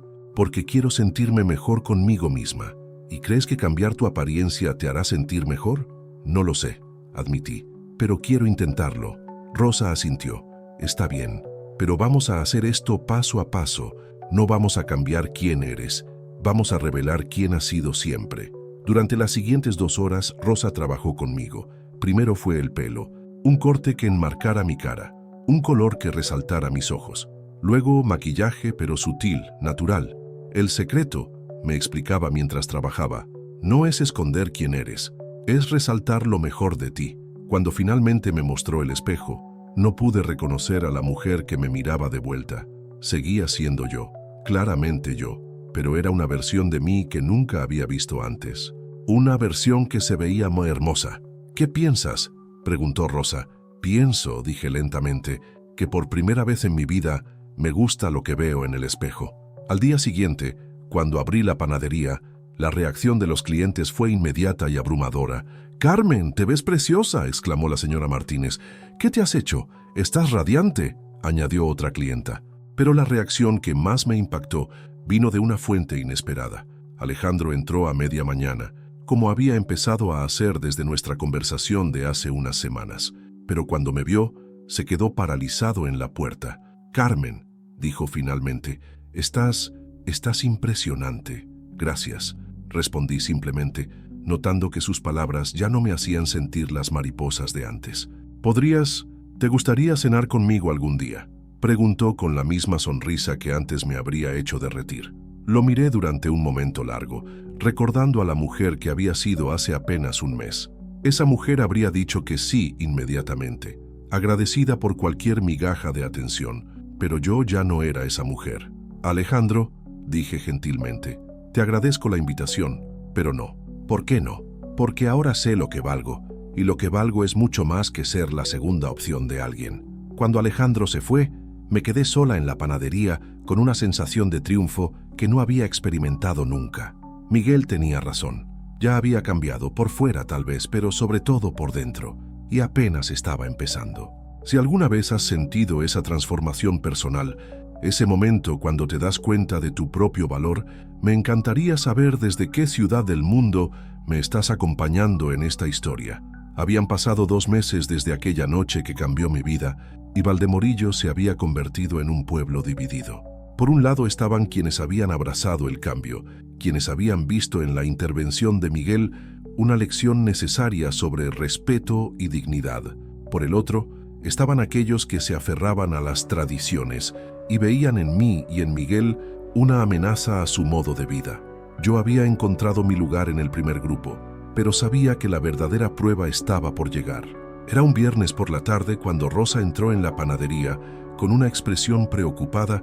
quiero sentirme mejor conmigo misma. ¿Y crees que cambiar tu apariencia te hará sentir mejor? No lo sé, admití, pero quiero intentarlo. Rosa asintió. Está bien, pero vamos a hacer esto paso a paso. No vamos a cambiar quién eres. Vamos a revelar quién has sido siempre. Durante las siguientes 2 horas, Rosa trabajó conmigo. Primero fue el pelo, un corte que enmarcara mi cara, un color que resaltara mis ojos. Luego maquillaje, pero sutil, natural. El secreto, me explicaba mientras trabajaba, no es esconder quién eres, es resaltar lo mejor de ti. Cuando finalmente me mostró el espejo, no pude reconocer a la mujer que me miraba de vuelta. Seguía siendo yo, claramente yo, pero era una versión de mí que nunca había visto antes. Una versión que se veía muy hermosa. ¿Qué piensas?, preguntó Rosa. Pienso, dije lentamente, que por primera vez en mi vida me gusta lo que veo en el espejo. Al día siguiente, cuando abrí la panadería, la reacción de los clientes fue inmediata y abrumadora. «Carmen, te ves preciosa», exclamó la señora Martínez. «¿Qué te has hecho? Estás radiante», añadió otra clienta. Pero la reacción que más me impactó vino de una fuente inesperada. Alejandro entró a media mañana, como había empezado a hacer desde nuestra conversación de hace unas semanas. Pero cuando me vio, se quedó paralizado en la puerta. «Carmen», dijo finalmente, estás impresionante». «Gracias», respondí simplemente, notando que sus palabras ya no me hacían sentir las mariposas de antes. ¿Te gustaría cenar conmigo algún día?, preguntó con la misma sonrisa que antes me habría hecho derretir. Lo miré durante un momento largo, recordando a la mujer que había sido hace apenas un mes. Esa mujer habría dicho que sí inmediatamente, agradecida por cualquier migaja de atención, pero yo ya no era esa mujer. «Alejandro», dije gentilmente, «te agradezco la invitación, pero no». «¿Por qué no?». «Porque ahora sé lo que valgo, y lo que valgo es mucho más que ser la segunda opción de alguien». Cuando Alejandro se fue, me quedé sola en la panadería con una sensación de triunfo que no había experimentado nunca. Miguel tenía razón. Ya había cambiado, por fuera tal vez, pero sobre todo por dentro, y apenas estaba empezando. Si alguna vez has sentido esa transformación personal, ese momento cuando te das cuenta de tu propio valor, me encantaría saber desde qué ciudad del mundo me estás acompañando en esta historia. Habían pasado 2 meses desde aquella noche que cambió mi vida, y Valdemorillo se había convertido en un pueblo dividido. Por un lado estaban quienes habían abrazado el cambio, quienes habían visto en la intervención de Miguel una lección necesaria sobre respeto y dignidad. Por el otro, estaban aquellos que se aferraban a las tradiciones y veían en mí y en Miguel una amenaza a su modo de vida. Yo había encontrado mi lugar en el primer grupo, pero sabía que la verdadera prueba estaba por llegar. Era un viernes por la tarde cuando Rosa entró en la panadería con una expresión preocupada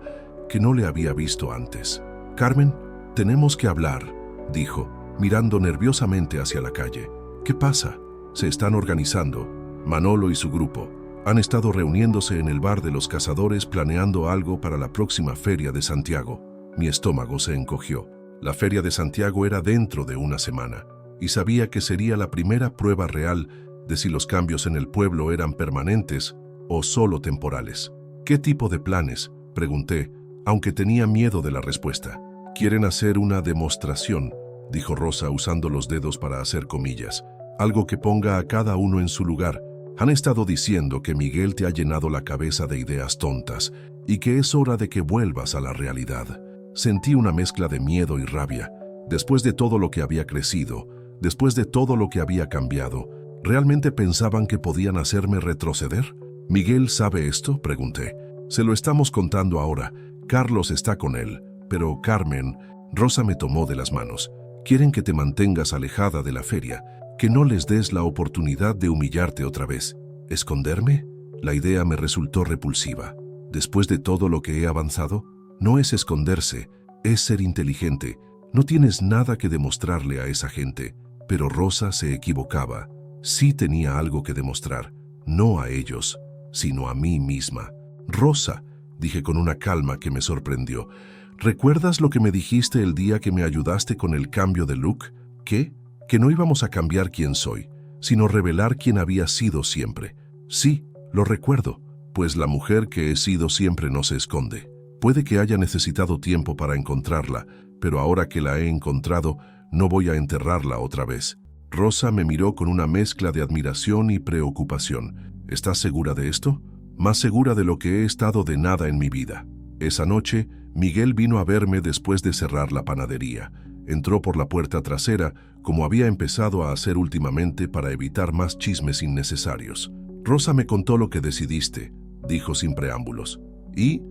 que no le había visto antes. «Carmen, tenemos que hablar», dijo, mirando nerviosamente hacia la calle. «¿Qué pasa?» «Se están organizando. Manolo y su grupo han estado reuniéndose en el bar de los cazadores planeando algo para la próxima feria de Santiago». Mi estómago se encogió. La feria de Santiago era dentro de una semana, y sabía que sería la primera prueba real de si los cambios en el pueblo eran permanentes o solo temporales. «¿Qué tipo de planes?», pregunté, aunque tenía miedo de la respuesta. «Quieren hacer una demostración», dijo Rosa usando los dedos para hacer comillas. «Algo que ponga a cada uno en su lugar. Han estado diciendo que Miguel te ha llenado la cabeza de ideas tontas y que es hora de que vuelvas a la realidad». Sentí una mezcla de miedo y rabia. Después de todo lo que había crecido, después de todo lo que había cambiado, ¿realmente pensaban que podían hacerme retroceder? «¿Miguel sabe esto?», pregunté. «Se lo estamos contando ahora. Carlos está con él. Pero, Carmen», Rosa me tomó de las manos, «quieren que te mantengas alejada de la feria, que no les des la oportunidad de humillarte otra vez». ¿Esconderme? La idea me resultó repulsiva. Después de todo lo que he avanzado, no es esconderse, es ser inteligente. No tienes nada que demostrarle a esa gente. Pero Rosa se equivocaba. Sí tenía algo que demostrar, no a ellos, sino a mí misma. «Rosa», dije con una calma que me sorprendió, «¿recuerdas lo que me dijiste el día que me ayudaste con el cambio de look? ¿Qué? Que no íbamos a cambiar quién soy, sino revelar quién había sido siempre». «Sí, lo recuerdo, pues la mujer que he sido siempre no se esconde. Puede que haya necesitado tiempo para encontrarla, pero ahora que la he encontrado, no voy a enterrarla otra vez». Rosa me miró con una mezcla de admiración y preocupación. «¿Estás segura de esto?». «Más segura de lo que he estado de nada en mi vida». Esa noche, Miguel vino a verme después de cerrar la panadería. Entró por la puerta trasera, como había empezado a hacer últimamente para evitar más chismes innecesarios. «Rosa me contó lo que decidiste», dijo sin preámbulos. «Y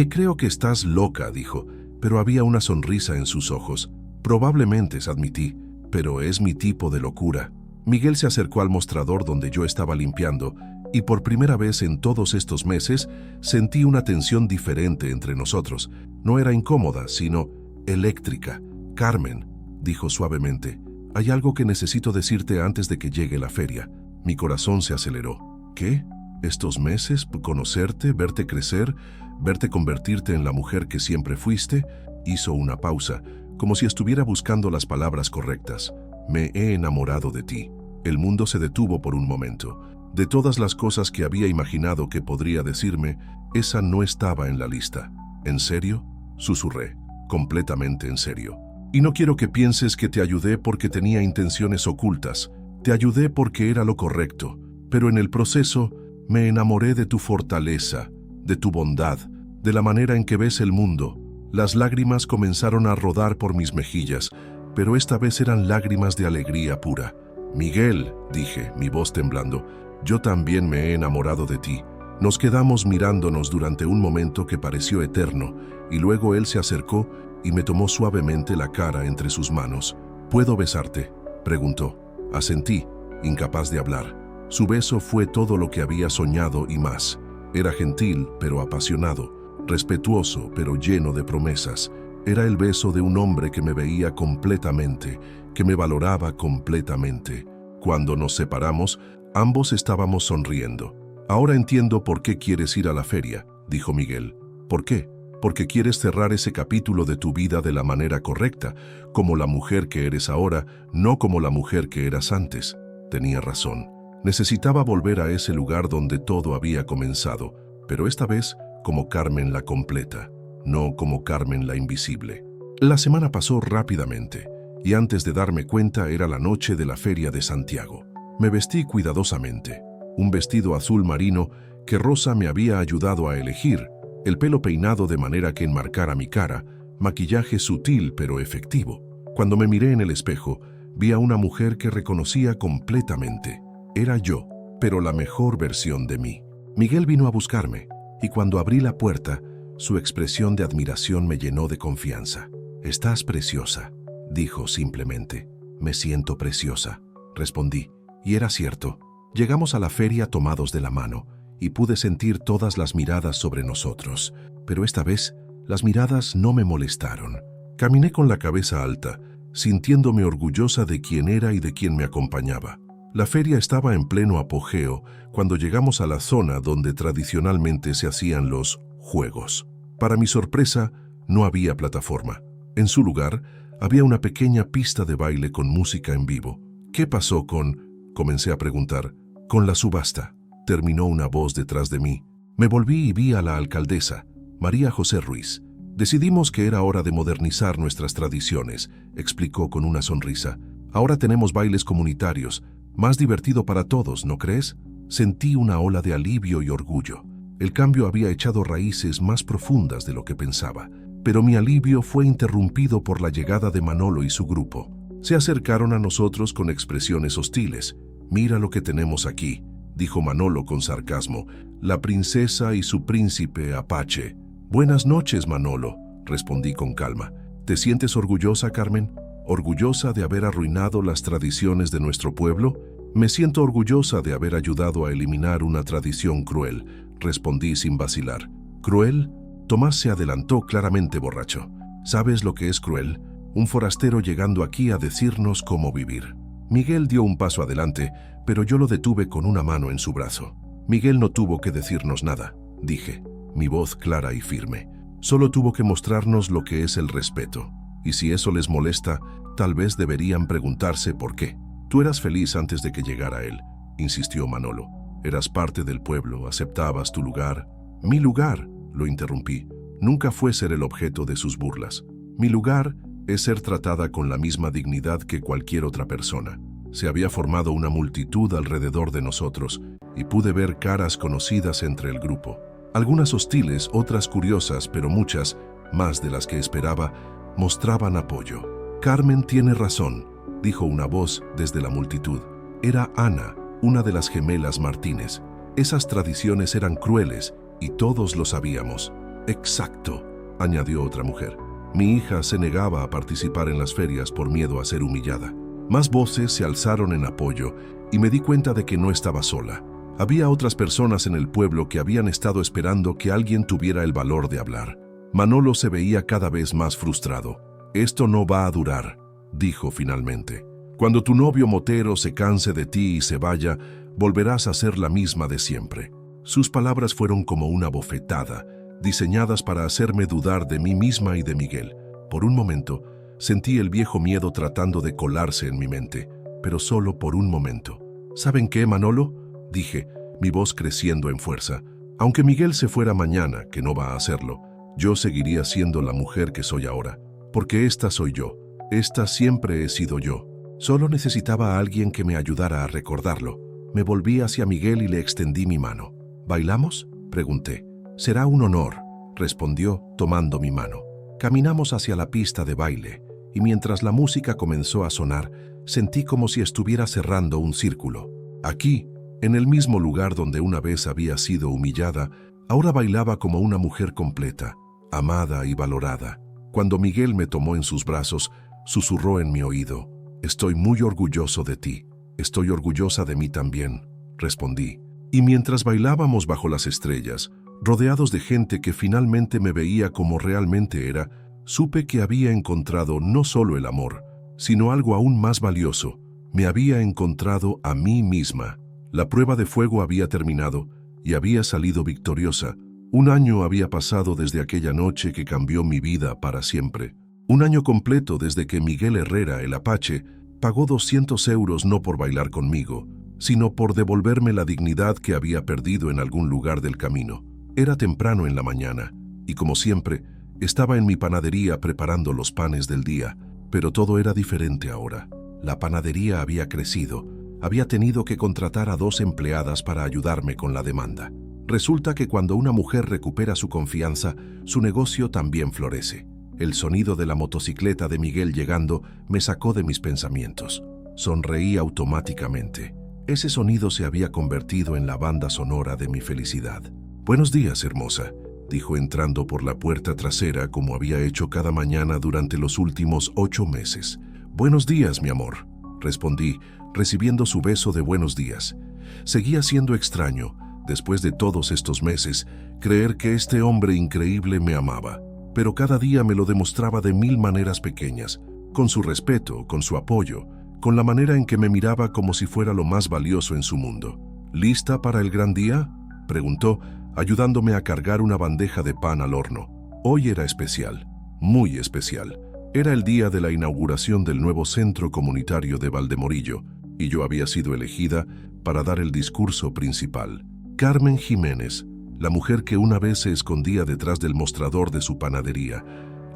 creo que estás loca», dijo, pero había una sonrisa en sus ojos. «Probablemente», admití, «pero es mi tipo de locura». Miguel se acercó al mostrador donde yo estaba limpiando, y por primera vez en todos estos meses sentí una tensión diferente entre nosotros. No era incómoda, sino eléctrica. «Carmen», dijo suavemente, «hay algo que necesito decirte antes de que llegue la feria». Mi corazón se aceleró. «¿Qué? ¿Estos meses? ¿Conocerte? ¿Verte crecer? ¿Verte convertirte en la mujer que siempre fuiste?» Hizo una pausa, como si estuviera buscando las palabras correctas. «Me he enamorado de ti». El mundo se detuvo por un momento. De todas las cosas que había imaginado que podría decirme, esa no estaba en la lista. «¿En serio?», susurré, completamente en serio. «Y no quiero que pienses que te ayudé porque tenía intenciones ocultas. Te ayudé porque era lo correcto. Pero en el proceso me enamoré de tu fortaleza, de tu bondad, de la manera en que ves el mundo». Las lágrimas comenzaron a rodar por mis mejillas, pero esta vez eran lágrimas de alegría pura. «Miguel», dije, mi voz temblando, «yo también me he enamorado de ti». Nos quedamos mirándonos durante un momento que pareció eterno, y luego él se acercó y me tomó suavemente la cara entre sus manos. «¿Puedo besarte?», preguntó. Asentí, incapaz de hablar. Su beso fue todo lo que había soñado y más. Era gentil, pero apasionado, respetuoso, pero lleno de promesas. Era el beso de un hombre que me veía completamente, que me valoraba completamente. Cuando nos separamos, ambos estábamos sonriendo. «Ahora entiendo por qué quieres ir a la feria», dijo Miguel. «¿Por qué?». «Porque quieres cerrar ese capítulo de tu vida de la manera correcta, como la mujer que eres ahora, no como la mujer que eras antes». Tenía razón. Necesitaba volver a ese lugar donde todo había comenzado, pero esta vez como Carmen la completa, no como Carmen la invisible. La semana pasó rápidamente, y antes de darme cuenta era la noche de la feria de Santiago. Me vestí cuidadosamente, un vestido azul marino que Rosa me había ayudado a elegir, el pelo peinado de manera que enmarcara mi cara, maquillaje sutil pero efectivo. Cuando me miré en el espejo, vi a una mujer que reconocía completamente. Era yo, pero la mejor versión de mí. Miguel vino a buscarme, y cuando abrí la puerta, su expresión de admiración me llenó de confianza. «Estás preciosa», dijo simplemente. «Me siento preciosa», respondí, y era cierto. Llegamos a la feria tomados de la mano, y pude sentir todas las miradas sobre nosotros, pero esta vez Las miradas no me molestaron. Caminé con la cabeza alta, sintiéndome orgullosa de quién era y de quién me acompañaba. La feria estaba en pleno apogeo cuando llegamos a la zona donde tradicionalmente se hacían los juegos. Para mi sorpresa, no había plataforma. En su lugar, había una pequeña pista de baile con música en vivo. ¿Qué pasó con...? Comencé a preguntar. Con la subasta, terminó una voz detrás de mí. Me volví y vi a la alcaldesa, María José Ruiz. Decidimos que era hora de modernizar nuestras tradiciones, explicó con una sonrisa. Ahora tenemos bailes comunitarios, más divertido para todos, ¿no crees? Sentí una ola de alivio y orgullo. El cambio había echado raíces más profundas de lo que pensaba, pero mi alivio fue interrumpido por la llegada de Manolo y su grupo. Se acercaron a nosotros con expresiones hostiles. «Mira lo que tenemos aquí», dijo Manolo con sarcasmo, «la princesa y su príncipe Apache». «Buenas noches, Manolo», respondí con calma. «¿Te sientes orgullosa, Carmen? ¿Orgullosa de haber arruinado las tradiciones de nuestro pueblo?» «Me siento orgullosa de haber ayudado a eliminar una tradición cruel», respondí sin vacilar. «¿Cruel?» Tomás se adelantó claramente borracho. «¿Sabes lo que es cruel? Un forastero llegando aquí a decirnos cómo vivir». Miguel dio un paso adelante, pero yo lo detuve con una mano en su brazo. «Miguel no tuvo que decirnos nada», dije, mi voz clara y firme. «Solo tuvo que mostrarnos lo que es el respeto. Y si eso les molesta, tal vez deberían preguntarse por qué». «Tú eras feliz antes de que llegara él», insistió Manolo. «Eras parte del pueblo, aceptabas tu lugar». «Mi lugar», lo interrumpí, «nunca fue ser el objeto de sus burlas. Mi lugar es ser tratada con la misma dignidad que cualquier otra persona». Se había formado una multitud alrededor de nosotros y pude ver caras conocidas entre el grupo. Algunas hostiles, otras curiosas, pero muchas, más de las que esperaba, mostraban apoyo. «Carmen tiene razón», dijo una voz desde la multitud. Era Ana, una de las gemelas Martínez. Esas tradiciones eran crueles y todos lo sabíamos. «Exacto», añadió otra mujer. «Mi hija se negaba a participar en las ferias por miedo a ser humillada». Más voces se alzaron en apoyo y me di cuenta de que no estaba sola. Había otras personas en el pueblo que habían estado esperando que alguien tuviera el valor de hablar. Manolo se veía cada vez más frustrado. «Esto no va a durar», dijo finalmente. «Cuando tu novio motero se canse de ti y se vaya, volverás a ser la misma de siempre». Sus palabras fueron como una bofetada, diseñadas para hacerme dudar de mí misma y de Miguel. Por un momento, sentí el viejo miedo tratando de colarse en mi mente, pero solo por un momento. «¿Saben qué, Manolo?», dije, mi voz creciendo en fuerza. «Aunque Miguel se fuera mañana, que no va a hacerlo, yo seguiría siendo la mujer que soy ahora, porque esta soy yo, esta siempre he sido yo. Solo necesitaba a alguien que me ayudara a recordarlo». Me volví hacia Miguel y le extendí mi mano. «¿Bailamos?», pregunté. «Será un honor», respondió, tomando mi mano. Caminamos hacia la pista de baile, y mientras la música comenzó a sonar, sentí como si estuviera cerrando un círculo. Aquí, en el mismo lugar donde una vez había sido humillada, ahora bailaba como una mujer completa, amada y valorada. Cuando Miguel me tomó en sus brazos, susurró en mi oído: «Estoy muy orgulloso de ti. Estoy orgullosa de mí también», respondí. Y mientras bailábamos bajo las estrellas, rodeados de gente que finalmente me veía como realmente era, supe que había encontrado no solo el amor, sino algo aún más valioso. Me había encontrado a mí misma. La prueba de fuego había terminado y había salido victoriosa. Un año había pasado desde aquella noche que cambió mi vida para siempre. Un año completo desde que Miguel Herrera, el Apache, pagó 200 euros no por bailar conmigo, sino por devolverme la dignidad que había perdido en algún lugar del camino. Era temprano en la mañana y, como siempre, estaba en mi panadería preparando los panes del día, pero todo era diferente ahora. La panadería había crecido, había tenido que contratar a 2 empleadas para ayudarme con la demanda. Resulta que cuando una mujer recupera su confianza, su negocio también florece. El sonido de la motocicleta de Miguel llegando me sacó de mis pensamientos. Sonreí automáticamente. Ese sonido se había convertido en la banda sonora de mi felicidad. «Buenos días, hermosa», dijo entrando por la puerta trasera como había hecho cada mañana durante los últimos 8 meses. «Buenos días, mi amor», respondí, recibiendo su beso de buenos días. Seguía siendo extraño, después de todos estos meses, creer que este hombre increíble me amaba. pero cada día me lo demostraba de mil maneras pequeñas, con su respeto, con su apoyo, con la manera en que me miraba como si fuera lo más valioso en su mundo. ¿Lista para el gran día?, preguntó, ayudándome a cargar una bandeja de pan al horno. Hoy era especial, muy especial. Era el día de la inauguración del nuevo centro comunitario de Valdemorillo, y yo había sido elegida para dar el discurso principal. Carmen Jiménez, la mujer que una vez se escondía detrás del mostrador de su panadería,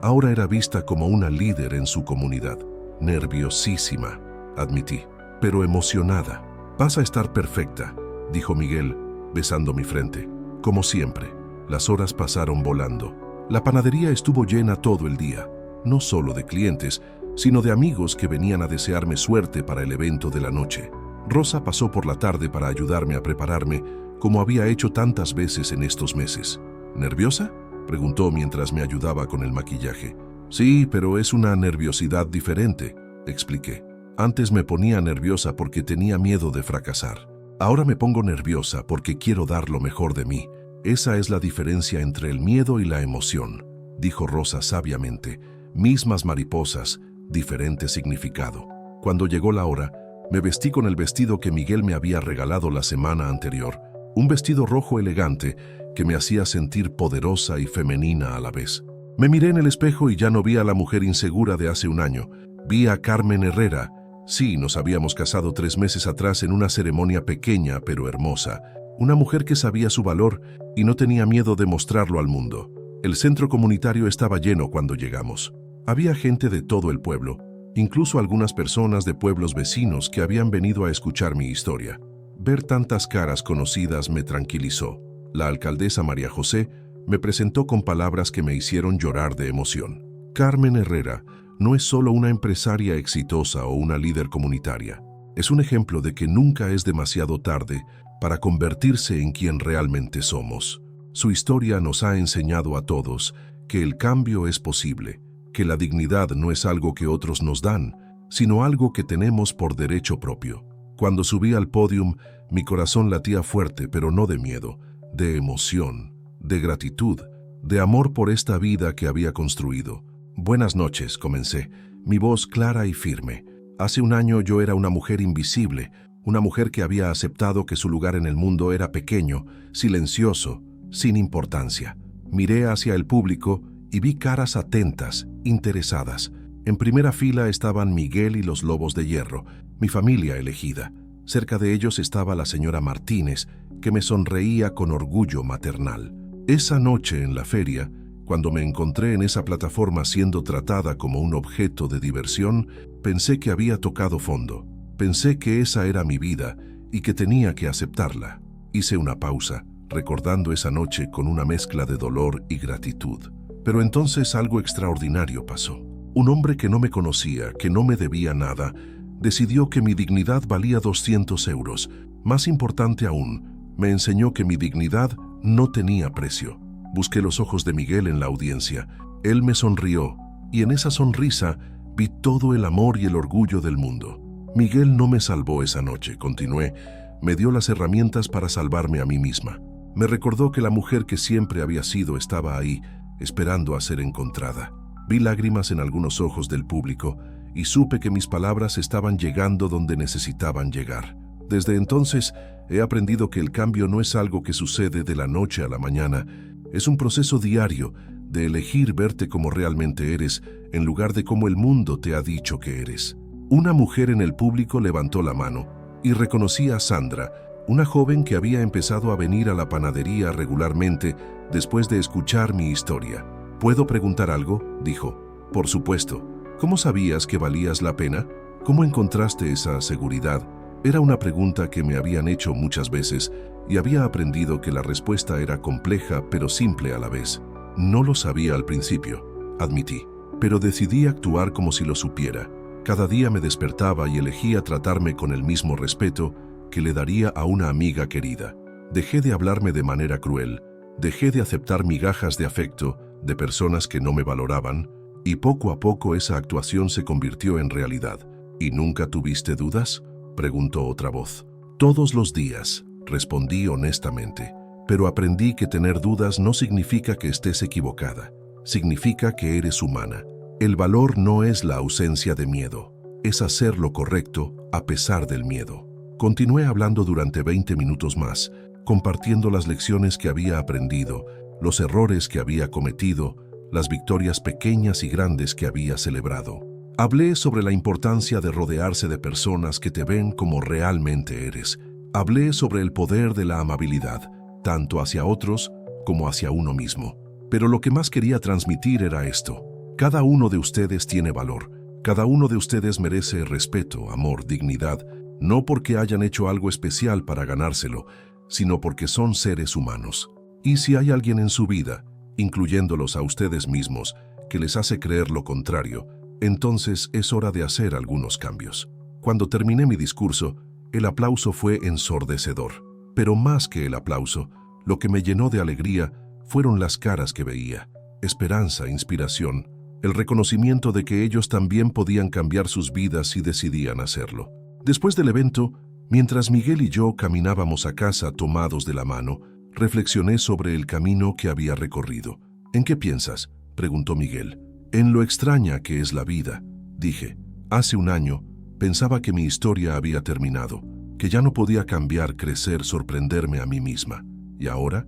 ahora era vista como una líder en su comunidad. Nerviosísima, admití, pero emocionada. «Vas a estar perfecta», dijo Miguel, besando mi frente. Como siempre, las horas pasaron volando. La panadería estuvo llena todo el día, no solo de clientes, sino de amigos que venían a desearme suerte para el evento de la noche. Rosa pasó por la tarde para ayudarme a prepararme, como había hecho tantas veces en estos meses. ¿Nerviosa?, preguntó mientras me ayudaba con el maquillaje. Sí, pero es una nerviosidad diferente, expliqué. Antes me ponía nerviosa porque tenía miedo de fracasar. Ahora me pongo nerviosa porque quiero dar lo mejor de mí. Esa es la diferencia entre el miedo y la emoción, dijo Rosa sabiamente. Mismas mariposas, diferente significado. Cuando llegó la hora, me vestí con el vestido que Miguel me había regalado la semana anterior, un vestido rojo elegante que me hacía sentir poderosa y femenina a la vez. Me miré en el espejo y ya no vi a la mujer insegura de hace un año. Vi a Carmen Herrera. Sí, nos habíamos casado 3 meses atrás en una ceremonia pequeña pero hermosa. Una mujer que sabía su valor y no tenía miedo de mostrarlo al mundo. El centro comunitario estaba lleno cuando llegamos. Había gente de todo el pueblo, incluso algunas personas de pueblos vecinos que habían venido a escuchar mi historia. Ver tantas caras conocidas me tranquilizó. La alcaldesa María José me presentó con palabras que me hicieron llorar de emoción. Carmen Herrera no es solo una empresaria exitosa o una líder comunitaria. Es un ejemplo de que nunca es demasiado tarde para convertirse en quien realmente somos. Su historia nos ha enseñado a todos que el cambio es posible, que la dignidad no es algo que otros nos dan, sino algo que tenemos por derecho propio. Cuando subí al podium, mi corazón latía fuerte, pero no de miedo, de emoción, de gratitud, de amor por esta vida que había construido. «Buenas noches», comencé, mi voz clara y firme. Hace un año yo era una mujer invisible, una mujer que había aceptado que su lugar en el mundo era pequeño, silencioso, sin importancia. Miré hacia el público y vi caras atentas, interesadas. En primera fila estaban Miguel y los Lobos de Hierro, mi familia elegida. Cerca de ellos estaba la señora Martínez, que me sonreía con orgullo maternal. Esa noche en la feria, cuando me encontré en esa plataforma siendo tratada como un objeto de diversión, pensé que había tocado fondo. Pensé que esa era mi vida y que tenía que aceptarla. Hice una pausa, recordando esa noche con una mezcla de dolor y gratitud. Pero entonces algo extraordinario pasó. Un hombre que no me conocía, que no me debía nada, decidió que mi dignidad valía 200 euros. Más importante aún, me enseñó que mi dignidad no tenía precio. Busqué los ojos de Miguel en la audiencia. Él me sonrió, y en esa sonrisa vi todo el amor y el orgullo del mundo. Miguel no me salvó esa noche, continué. Me dio las herramientas para salvarme a mí misma. Me recordó que la mujer que siempre había sido estaba ahí, esperando a ser encontrada. Vi lágrimas en algunos ojos del público y supe que mis palabras estaban llegando donde necesitaban llegar. Desde entonces he aprendido que el cambio no es algo que sucede de la noche a la mañana. Es un proceso diario de elegir verte como realmente eres en lugar de como el mundo te ha dicho que eres. Una mujer en el público levantó la mano y reconocí a Sandra, una joven que había empezado a venir a la panadería regularmente después de escuchar mi historia. «¿Puedo preguntar algo?», dijo. «Por supuesto. ¿Cómo sabías que valías la pena? ¿Cómo encontraste esa seguridad?». Era una pregunta que me habían hecho muchas veces y había aprendido que la respuesta era compleja pero simple a la vez. No lo sabía al principio, admití, pero decidí actuar como si lo supiera. Cada día me despertaba y elegía tratarme con el mismo respeto que le daría a una amiga querida. Dejé de hablarme de manera cruel, dejé de aceptar migajas de afecto de personas que no me valoraban, y poco a poco esa actuación se convirtió en realidad. ¿Y nunca tuviste dudas?, preguntó otra voz. «Todos los días», respondí honestamente, «pero aprendí que tener dudas no significa que estés equivocada. significa que eres humana. El valor no es la ausencia de miedo, es hacer lo correcto a pesar del miedo. Continué hablando durante 20 minutos más, compartiendo las lecciones que había aprendido, los errores que había cometido, las victorias pequeñas y grandes que había celebrado. Hablé sobre la importancia de rodearse de personas que te ven como realmente eres. Hablé sobre el poder de la amabilidad, tanto hacia otros como hacia uno mismo. Pero lo que más quería transmitir era esto. Cada uno de ustedes tiene valor. Cada uno de ustedes merece respeto, amor, dignidad, no porque hayan hecho algo especial para ganárselo, sino porque son seres humanos. Y si hay alguien en su vida, incluyéndolos a ustedes mismos, que les hace creer lo contrario, entonces es hora de hacer algunos cambios. Cuando terminé mi discurso, el aplauso fue ensordecedor. Pero más que el aplauso, lo que me llenó de alegría fueron las caras que veía. Esperanza, inspiración, el reconocimiento de que ellos también podían cambiar sus vidas si decidían hacerlo. Después del evento, mientras Miguel y yo caminábamos a casa tomados de la mano, reflexioné sobre el camino que había recorrido. ¿En qué piensas?, preguntó Miguel. En lo extraña que es la vida, dije. Hace un año, pensaba que mi historia había terminado, que ya no podía cambiar, crecer, sorprenderme a mí misma. Y ahora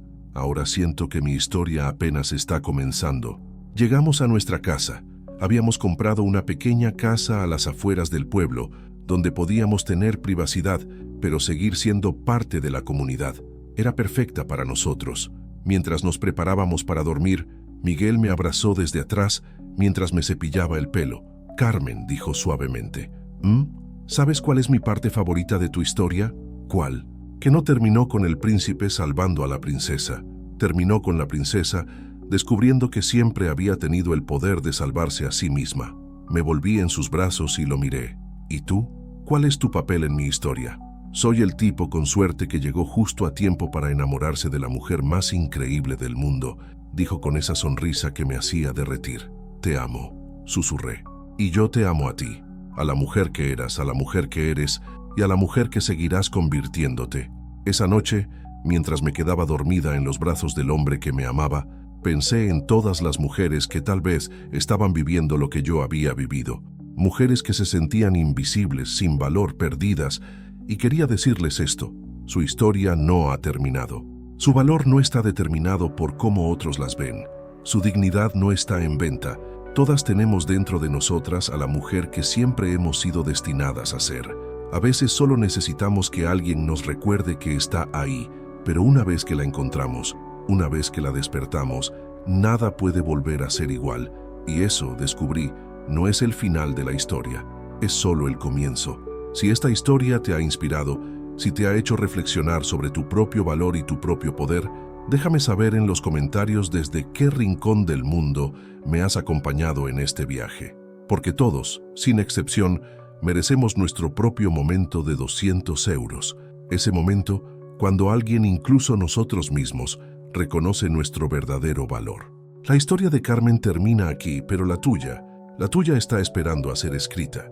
siento que mi historia apenas está comenzando. Llegamos a nuestra casa. Habíamos comprado una pequeña casa a las afueras del pueblo, donde podíamos tener privacidad, pero seguir siendo parte de la comunidad. Era perfecta para nosotros. Mientras nos preparábamos para dormir, Miguel me abrazó desde atrás mientras me cepillaba el pelo. Carmen, dijo suavemente. ¿Sabes cuál es mi parte favorita de tu historia? ¿Cuál? Que no terminó con el príncipe salvando a la princesa. Terminó con la princesa descubriendo que siempre había tenido el poder de salvarse a sí misma. Me volví en sus brazos y lo miré. ¿Y tú? ¿Cuál es tu papel en mi historia? Soy el tipo con suerte que llegó justo a tiempo para enamorarse de la mujer más increíble del mundo, dijo con esa sonrisa que me hacía derretir. Te amo, susurré. Y yo te amo a ti, a la mujer que eras, a la mujer que eres y a la mujer que seguirás convirtiéndote. Esa noche, mientras me quedaba dormida en los brazos del hombre que me amaba, pensé en todas las mujeres que tal vez estaban viviendo lo que yo había vivido. Mujeres que se sentían invisibles, sin valor, perdidas, y quería decirles esto: su historia no ha terminado. Su valor no está determinado por cómo otros las ven. Su dignidad no está en venta. Todas tenemos dentro de nosotras a la mujer que siempre hemos sido destinadas a ser. A veces solo necesitamos que alguien nos recuerde que está ahí, pero una vez que la encontramos, una vez que la despertamos, nada puede volver a ser igual. Y eso, descubrí, no es el final de la historia, es solo el comienzo. Si esta historia te ha inspirado, si te ha hecho reflexionar sobre tu propio valor y tu propio poder, déjame saber en los comentarios desde qué rincón del mundo me has acompañado en este viaje. Porque todos, sin excepción, merecemos nuestro propio momento de 200 euros. Ese momento cuando alguien, incluso nosotros mismos, reconoce nuestro verdadero valor. La historia de Carmen termina aquí, pero la tuya está esperando a ser escrita.